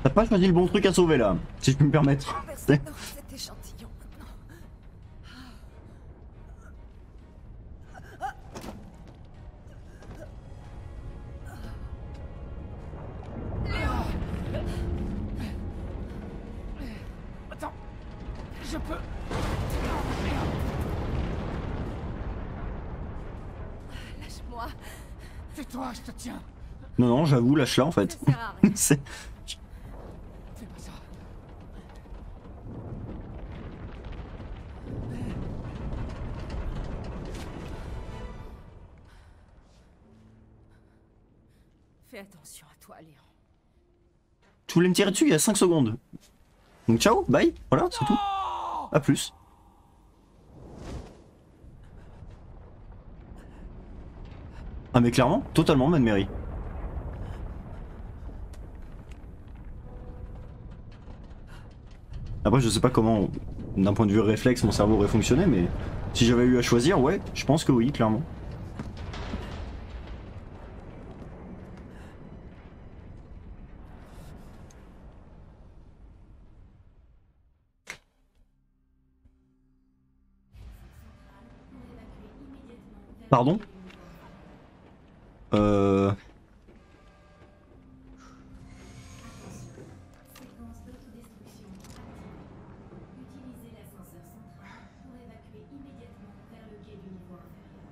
T'as pas choisi le bon truc à sauver là, si je peux me permettre. Personne n'aura cet échantillon maintenant. Attends, je peux. Lâche-moi. Tais-toi, je te tiens. Non, non, j'avoue, lâche-la en fait. Ça sert à rien. C'est... Fais pas ça. Fais attention à toi, Léon. Tu voulais me tirer dessus il y a 5 secondes. Donc ciao, bye, voilà, c'est tout. A plus. Ah mais clairement, totalement Mad Mary. Après je sais pas comment, d'un point de vue réflexe, mon cerveau aurait fonctionné, mais si j'avais eu à choisir, ouais, je pense que oui, clairement. Pardon? Séquence d'autodestruction activée. Utilisez l'ascenseur central pour évacuer immédiatement vers le quai du niveau inférieur.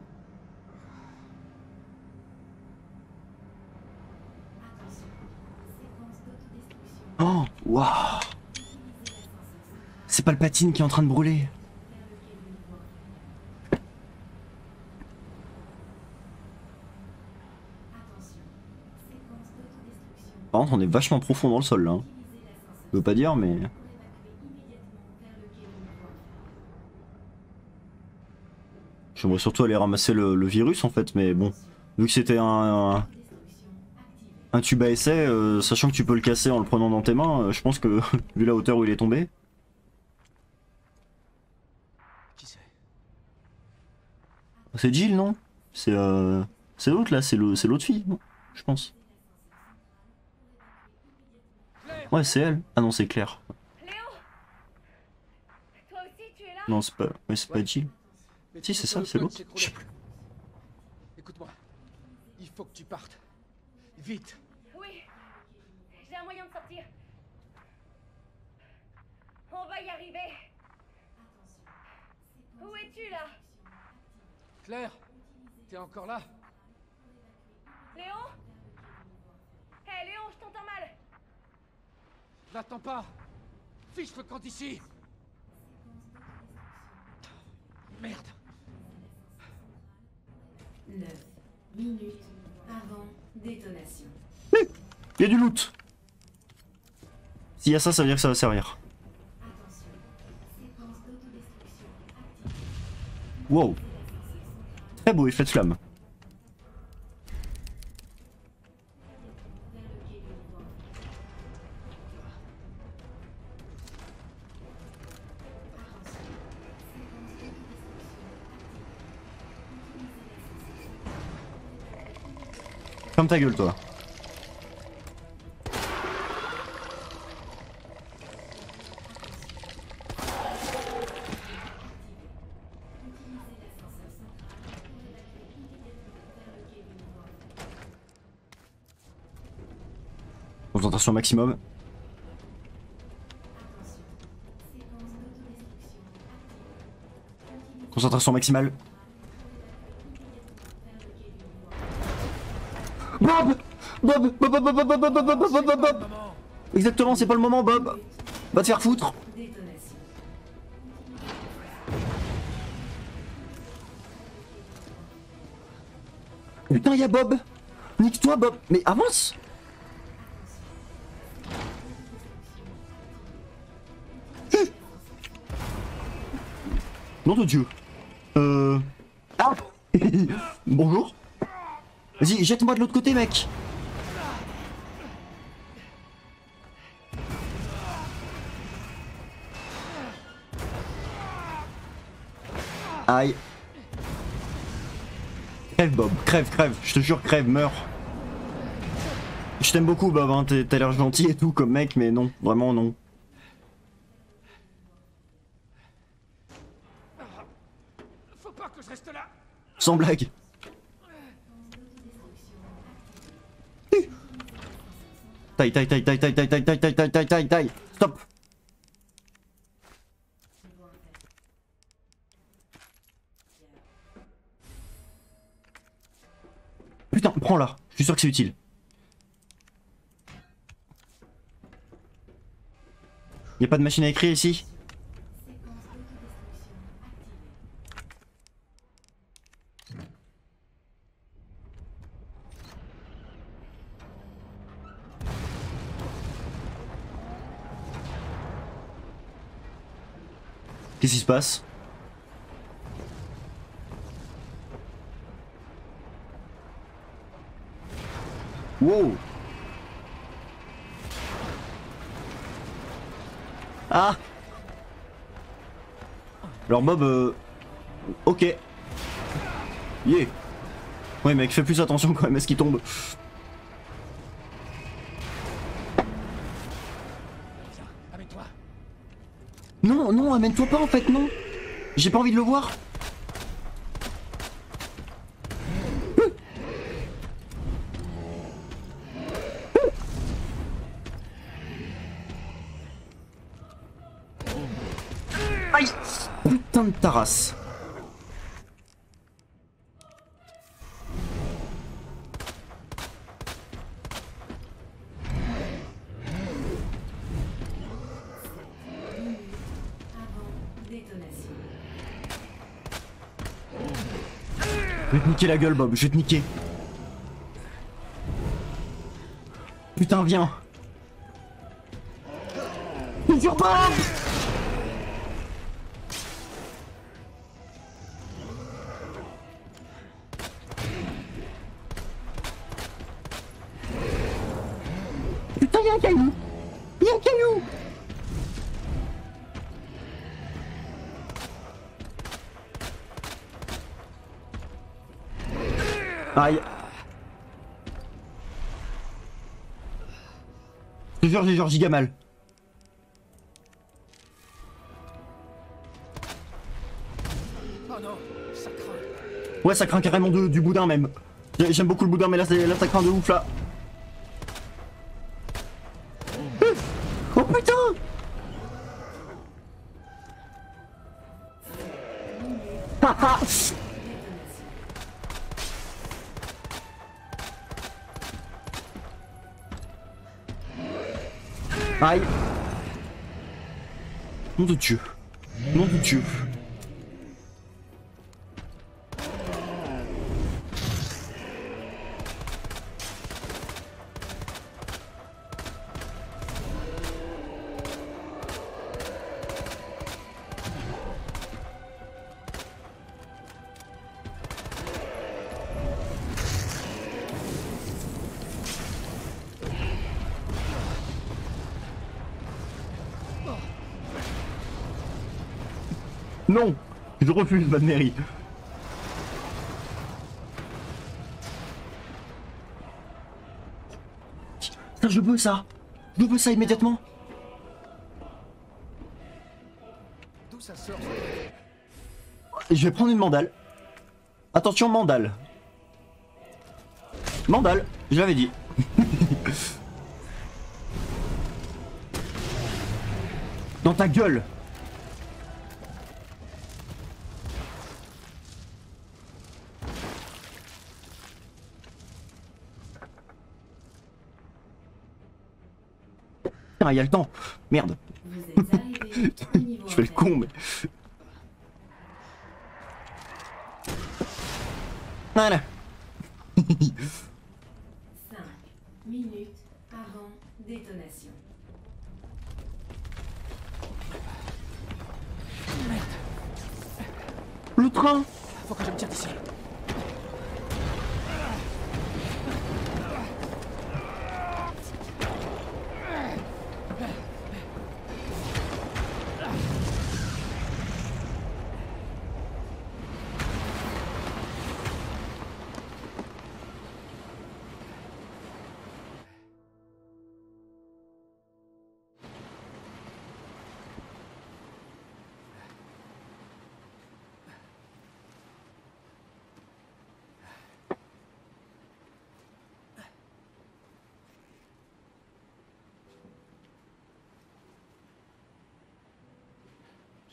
Attention, séquence d'autodestruction. Oh, waouh! Utilisez l'ascenseur central C'est Palpatine qui est en train de brûler. vers le quai du niveau inférieur. Attention, séquence d'autodestruction. Par contre, on est vachement profond dans le sol là. Hein. Utilisez l'ascenseur Je veux pas dire, mais. pour évacuer immédiatement vers le quai du niveau inférieur. J'aimerais surtout aller ramasser le virus en fait, mais bon. Vu que c'était Destruction activée. un tube à essai, sachant que tu peux le casser en le prenant dans tes mains, je pense que, vu la hauteur où il est tombé. Qui c'est? C'est Jill, non? C'est l'autre là, c'est l'autre fille, non? Je pense. Ouais, c'est elle. Ah non, c'est Claire. Léo! Toi aussi, tu es là? Non, c'est pas, ouais, c'est pas Jill. Mais Si, tu c'est sais ça, que c'est le l'autre. code Je sais s'écroule. Écoute-moi. Il faut que tu partes. Vite. Oui. J'ai un moyen de sortir. On va y arriver. Où es-tu là? Claire, t'es encore là? Léon? Hé Léon, je t'entends mal. N'attends pas. Fiche le camp d'ici. Merde. 9 minutes avant détonation. Il y a du loot. S'il y a ça, ça veut dire que ça va servir. Attention, séquence d'autodestruction activée. Wow. Très beau effet de flamme. Vers le quai du niveau inférieur. Attention, séquence d'autodestruction activée. Ferme ta gueule, toi. Utilisez l'ascenseur central pour évacuer immédiatement vers le quai du niveau inférieur. Concentration maximum. Attention, séquence d'autodestruction activée. Utilisez Concentration maximale. vers le quai du niveau inférieur. Bob! Bob! Bob! Bob! Bob! Bob! Bob! Bob! Bob! Bob! Bob! Bob! Exactement, c'est pas le moment, Bob. Va te faire foutre. Détonation. Putain, y'a Bob. Nique-toi, Bob. Mais avance. Nom de Dieu. Ah. Bonjour. Vas-y, jette-moi de l'autre côté, mec. Aïe. Crève, Bob. Crève, crève. Je te jure, crève, meurs. Je t'aime beaucoup, Bob. Hein. T'as l'air gentil et tout comme mec, mais non. Vraiment, non. Faut pas que je reste là. Sans blague. Taille, taille, taille, taille, taille, taille, taille, taille, taille, taille, taille, taille, taille. Stop. Putain, prends-la. Je suis sûr que c'est utile. Y'a pas de machine à écrire ici? Séquence d'autodestruction activée. Qu'est-ce qui se passe? Wow. Ah. Alors Bob, ok. Yeah. Ouais mec, fais plus attention quand même à ce qui tombe. Viens, amène-toi. Non, non, amène-toi pas en fait, non. J'ai pas envie de le voir. Aïe! Putain de ta race. Je vais te niquer la gueule, Bob, je vais te niquer. Putain, viens. Toujours Bob. Putain, y'a un caillou. Y'a un caillou. Aïe. Je te jure, j'ai genre giga mal. Oh non, ça craint. Ouais, ça craint carrément du boudin même. J'aime beaucoup le boudin, mais là, ça craint de ouf là. Oh putain! Haha! Aïe. Nom de Dieu. Nom de Dieu. Non, je refuse, Mad Mary. Putain, je veux ça. Je veux ça immédiatement. D'où ça sort? Je vais prendre une mandale. Attention, mandale. Mandale, je l'avais dit. Dans ta gueule. Ah, il y a le temps. Merde. Vous êtes arrivé au niveau Je fais le con, mais... Voilà. 5 minutes avant détonation. Le train. Faut que je me tire d'ici.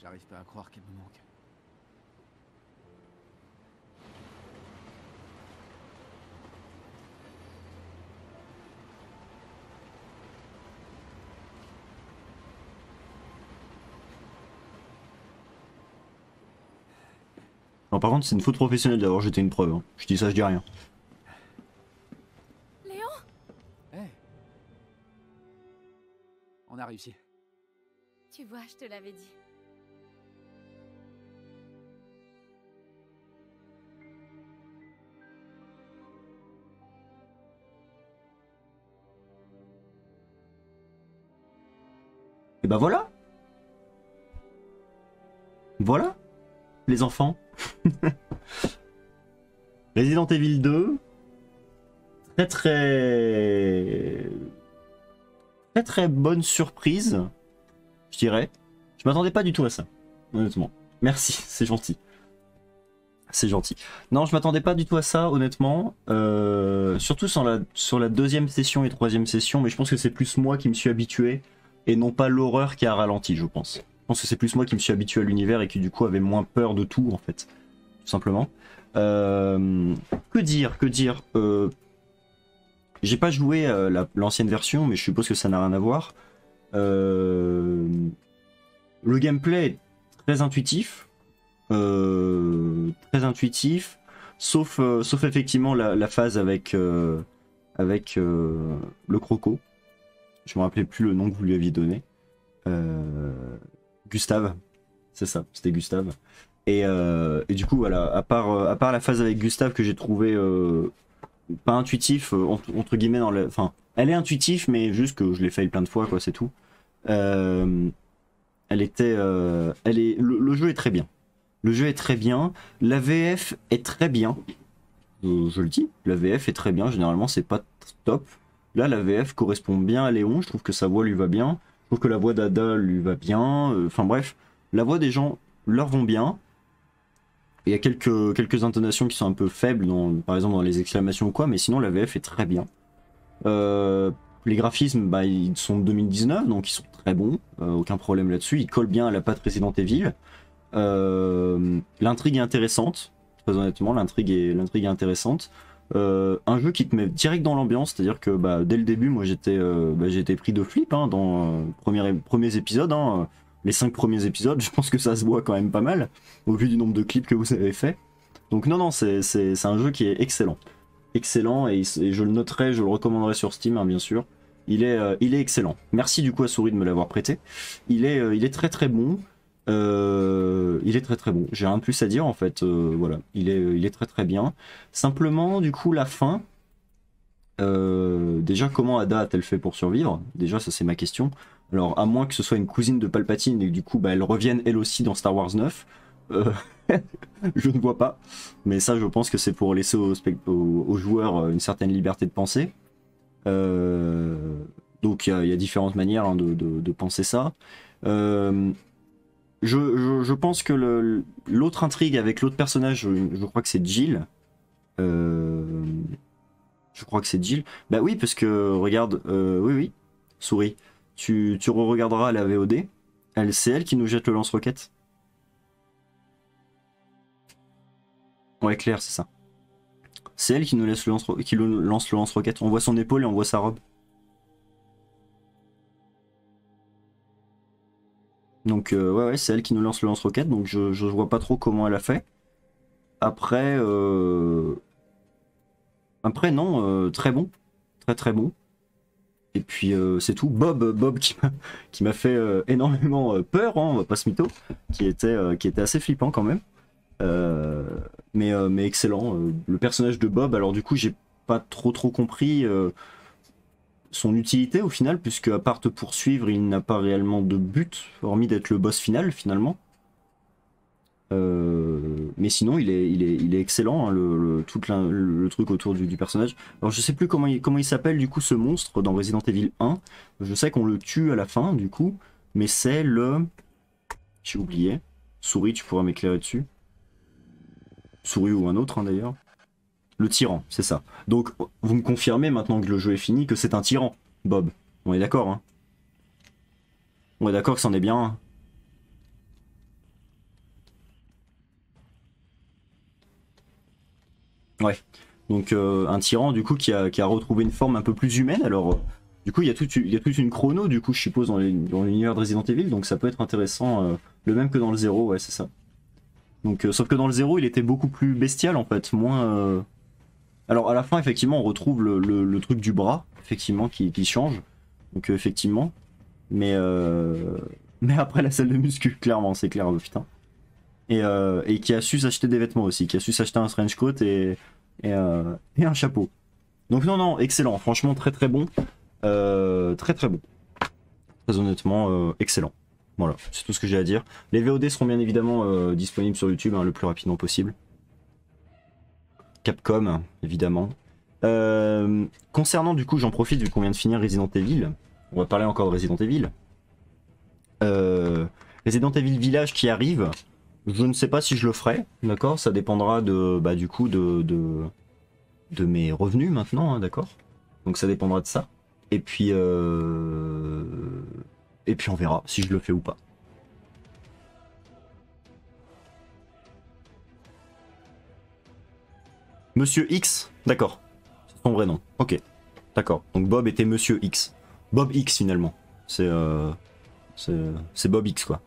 J'arrive pas à croire qu'elle me manque. Non, par contre, c'est une faute professionnelle d'avoir jeté une preuve. Hein. Je dis ça, je dis rien. Léon? Hey. On a réussi. Tu vois, je te l'avais dit. Et bah voilà. Voilà, les enfants. Resident Evil 2. Très bonne surprise, je dirais. Je m'attendais pas du tout à ça, honnêtement. Merci, c'est gentil. C'est gentil. Non, je m'attendais pas du tout à ça, honnêtement. Surtout sur la deuxième session et troisième session, mais je pense que c'est plus moi qui me suis habitué et non pas l'horreur qui a ralenti, je pense. Je pense que c'est plus moi qui me suis habitué à l'univers et qui du coup avait moins peur de tout en fait, tout simplement. Que dire, j'ai pas joué l'ancienne version, mais je suppose que ça n'a rien à voir. Le gameplay est très intuitif, sauf effectivement la phase avec le croco. Je me rappelais plus le nom que vous lui aviez donné. Gustave, c'est ça, c'était Gustave. Et du coup voilà, à part la phase avec Gustave que j'ai trouvé pas intuitif entre guillemets enfin elle est intuitive mais juste que je l'ai fait plein de fois quoi, c'est tout. Le jeu est très bien. Le jeu est très bien, la VF est très bien. Je le dis, la VF est très bien, généralement c'est pas top. Là la VF correspond bien à Léon, je trouve que sa voix lui va bien. Je trouve que la voix d'Ada lui va bien. Enfin bref, la voix des gens leur vont bien. Il y a quelques intonations qui sont un peu faibles, par exemple dans les exclamations ou quoi, mais sinon la VF est très bien. Les graphismes, bah, ils sont de 2019, donc ils sont très bons, aucun problème là-dessus. Ils collent bien à la patte Resident Evil. L'intrigue est intéressante, très honnêtement, l'intrigue est intéressante. Un jeu qui te met direct dans l'ambiance, c'est-à-dire que bah, dès le début, moi j'ai été pris de flip hein, dans premiers épisodes. Hein, les 5 premiers épisodes, je pense que ça se voit quand même pas mal, au vu du nombre de clips que vous avez fait. Donc non, c'est un jeu qui est excellent. Excellent, et je le noterai, je le recommanderai sur Steam, hein, bien sûr. Il est excellent. Merci du coup à Souris de me l'avoir prêté. Il est très très bon. Il est très très bon. J'ai rien de plus à dire en fait. Voilà, il est très très bien. Simplement, du coup, la fin. Déjà, comment Ada a-t-elle fait pour survivre? Déjà, ça c'est ma question. Alors, à moins que ce soit une cousine de Palpatine et que du coup, bah, elle revienne elle aussi dans Star Wars 9. Je ne vois pas. Mais ça, je pense que c'est pour laisser aux joueurs une certaine liberté de penser. Donc, il y a différentes manières hein, de penser ça. Je pense que l'autre intrigue avec l'autre personnage, je crois que c'est Jill. Je crois que c'est Jill. Bah oui, parce que, regarde, oui, Souris. Tu re-regarderas la VOD. C'est elle qui nous jette le lance-roquette. Ouais, Claire, c'est ça. C'est elle qui nous lance le lance-roquette. On voit son épaule et on voit sa robe. Donc ouais, c'est elle qui nous lance le lance-roquette. Donc je vois pas trop comment elle a fait. Après, non, très bon. Très très bon. Et puis c'est tout. Bob qui m'a fait énormément peur, hein, on va pas se mytho, qui était assez flippant quand même. Mais excellent. Le personnage de Bob, alors du coup j'ai pas trop compris son utilité au final, puisque à part te poursuivre, il n'a pas réellement de but, hormis d'être le boss final finalement. Mais sinon il est excellent, hein, tout le truc autour du personnage. Alors je sais plus comment il s'appelle du coup ce monstre dans Resident Evil 1. Je sais qu'on le tue à la fin du coup, mais c'est le... J'ai oublié. Souris, tu pourras m'éclairer dessus. Souris ou un autre hein, d'ailleurs. Le tyran, c'est ça. Donc vous me confirmez maintenant que le jeu est fini que c'est un tyran, Bob. On est d'accord hein. On est d'accord que c'en est bien un. Ouais, donc un tyran du coup qui a retrouvé une forme un peu plus humaine. Alors du coup il y a toute une chrono du coup je suppose dans l'univers de Resident Evil, donc ça peut être intéressant, le même que dans le 0, ouais c'est ça. Donc sauf que dans le 0 il était beaucoup plus bestial en fait, moins... Alors à la fin effectivement on retrouve le truc du bras, effectivement qui change, donc effectivement, mais après la salle de muscu, clairement, c'est clair, putain. Et qui a su s'acheter des vêtements aussi, qui a su s'acheter un trench coat et un chapeau. Donc non, excellent, franchement très très bon. Très très bon. Très honnêtement, excellent. Voilà, c'est tout ce que j'ai à dire. Les VOD seront bien évidemment disponibles sur YouTube hein, le plus rapidement possible. Capcom, évidemment. Concernant du coup, j'en profite vu qu'on vient de finir Resident Evil. On va parler encore de Resident Evil. Resident Evil Village qui arrive. Je ne sais pas si je le ferai, d'accord. Ça dépendra du coup de mes revenus maintenant, hein, d'accord. Donc ça dépendra de ça. Et puis on verra si je le fais ou pas. Monsieur X, d'accord. C'est son vrai nom. Ok, d'accord. Donc Bob était Monsieur X. Bob X finalement. C'est Bob X quoi.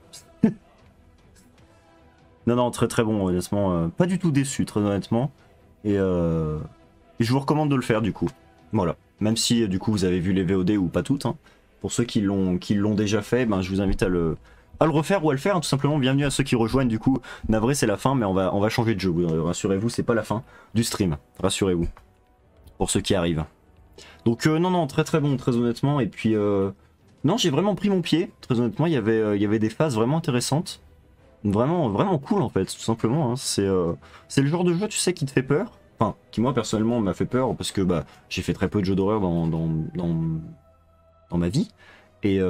Non, non, très très bon, honnêtement. Pas du tout déçu, très honnêtement. Et je vous recommande de le faire du coup. Voilà. Même si du coup vous avez vu les VOD ou pas toutes. Hein. Pour ceux qui l'ont déjà fait, ben, je vous invite à le refaire ou à le faire. Hein, tout simplement, bienvenue à ceux qui rejoignent. Du coup, navré, c'est la fin, mais on va changer de jeu. Rassurez-vous, c'est pas la fin du stream. Rassurez-vous. Pour ceux qui arrivent. Donc non, non, très très bon, très honnêtement. Et puis, non, j'ai vraiment pris mon pied. Très honnêtement, il y avait des phases vraiment intéressantes. Vraiment, vraiment cool en fait, tout simplement. Hein. C'est le genre de jeu, tu sais, qui te fait peur. Enfin, qui moi personnellement m'a fait peur parce que bah, j'ai fait très peu de jeux d'horreur dans ma vie. Et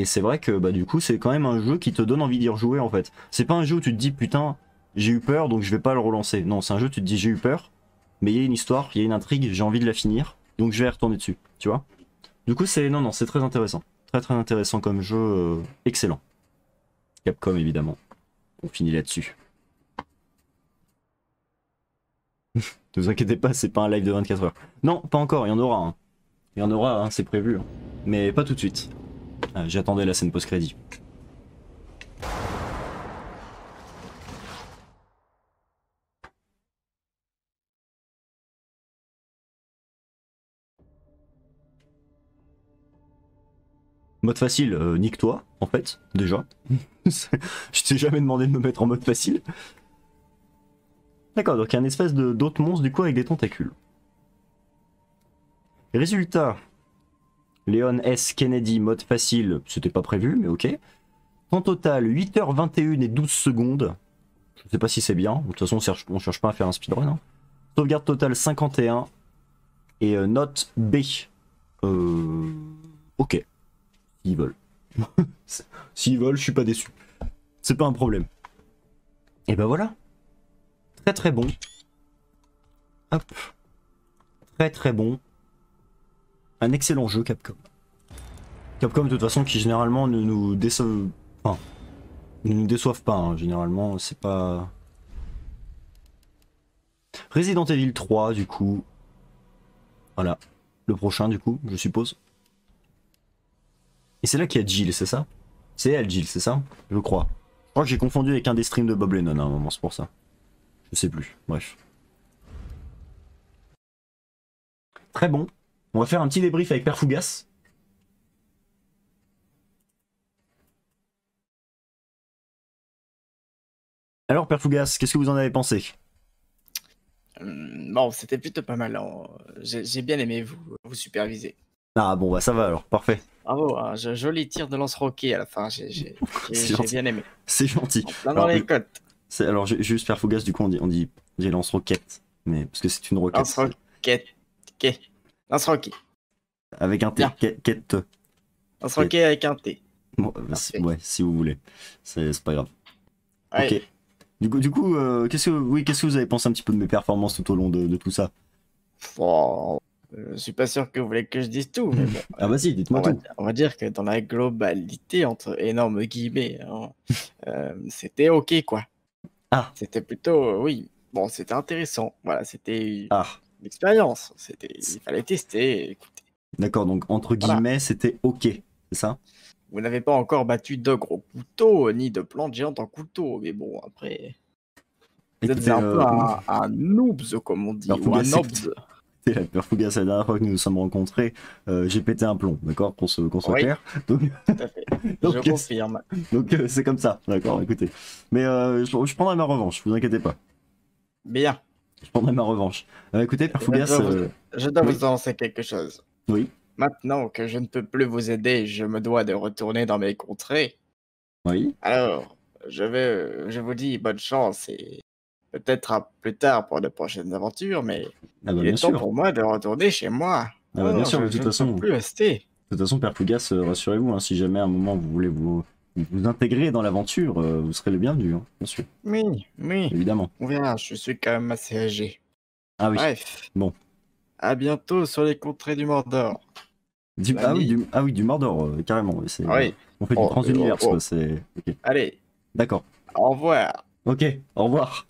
c'est vrai que bah, du coup, c'est quand même un jeu qui te donne envie d'y rejouer en fait. C'est pas un jeu où tu te dis putain, j'ai eu peur donc je vais pas le relancer. Non, c'est un jeu où tu te dis j'ai eu peur, mais il y a une histoire, il y a une intrigue, j'ai envie de la finir, donc je vais y retourner dessus, tu vois. Du coup, c'est non, c'est très intéressant. Très très intéressant comme jeu, excellent. Capcom évidemment. On finit là-dessus. Ne vous inquiétez pas, c'est pas un live de 24 heures. Non, pas encore, il y en aura. Hein. Il y en aura, hein, c'est prévu. Hein. Mais pas tout de suite. J'attendais la scène post-crédit. Mode facile, nique-toi, en fait, déjà. Je t'ai jamais demandé de me mettre en mode facile. D'accord, donc il y a une espèce d'autre monstre du coup avec des tentacules. Résultat. Leon S. Kennedy, mode facile, c'était pas prévu, mais ok. En total, 8h21 et 12 secondes. Je sais pas si c'est bien, de toute façon on cherche pas à faire un speedrun. Hein. Sauvegarde totale 51. Et note B. Ok. S'ils veulent. S'ils veulent, je suis pas déçu. C'est pas un problème. Et ben voilà. Très très bon. Hop. Très très bon. Un excellent jeu Capcom. Capcom de toute façon qui généralement ne nous déçoivent. Enfin, ne nous déçoivent pas. Hein. Généralement c'est pas. Resident Evil 3 du coup. Voilà. Le prochain du coup, je suppose. Et c'est là qu'il y a Jill, c'est ça? C'est elle Jill, c'est ça? Je crois. Je crois que j'ai confondu avec un des streams de Bob Lennon à un moment, c'est pour ça. Je sais plus, bref. Très bon. On va faire un petit débrief avec Père Fougas. Alors Père Fougas, qu'est-ce que vous en avez pensé? Bon, c'était plutôt pas mal. Hein. J'ai bien aimé vous superviser. Ah bon, bah ça va alors, parfait. Bravo, hein, joli tir de lance-roquet à la fin. J'ai bien aimé. C'est gentil. Plein dans les côtes. Alors juste Père Fougas, du coup on dit lance-roquette. Mais parce que c'est une roquette. Lance-roquette. Lance-roquet. Avec un T. Quête. Lance-roquet avec un T. Bon, ouais, si vous voulez. C'est pas grave. Ouais. Ok. Du coup, qu'est-ce que vous avez pensé un petit peu de mes performances tout au long de tout ça? Bon, je suis pas sûr que vous voulez que je dise tout, mais bon. Ah vas-y, dites-moi tout. On va dire que dans la globalité, entre énormes guillemets, hein, c'était ok quoi. Ah. C'était plutôt, oui, bon, c'était intéressant. Voilà, c'était Ah. une expérience. Il fallait tester, écouter. D'accord, donc entre guillemets, c'était ok, c'est ça? Vous n'avez pas encore battu de gros couteaux, ni de plantes géantes en couteau, mais bon, après... Vous êtes un peu un noobs, comme on dit, ou un nobs. C'est la Père Fougas, la dernière fois que nous nous sommes rencontrés, j'ai pété un plomb, d'accord, qu'on soit clair. Donc, tout à fait, je confirme. Donc c'est comme ça, d'accord, écoutez. Mais je prendrai ma revanche, vous inquiétez pas. Bien. Je prendrai ma revanche. Écoutez, Père Fougas... Je dois vous annoncer quelque chose. Oui. Maintenant que je ne peux plus vous aider, je me dois de retourner dans mes contrées. Oui. Alors, je vous dis bonne chance et peut-être à plus tard pour de prochaines aventures, mais il est temps pour moi de retourner chez moi. Ah bah bien sûr, de toute façon. Je ne peux plus rester. De toute façon, Père Fougas, rassurez-vous, hein, si jamais à un moment vous voulez vous intégrer dans l'aventure, vous serez le bienvenu, hein, bien sûr. Oui, évidemment. On verra, je suis quand même assez âgé. Ah oui. Bref. Bon. À bientôt sur les contrées du Mordor. Ah oui, du Mordor, carrément. Oui. On fait du transunivers, quoi. C'est. Okay. Allez. D'accord. Au revoir. Ok, au revoir.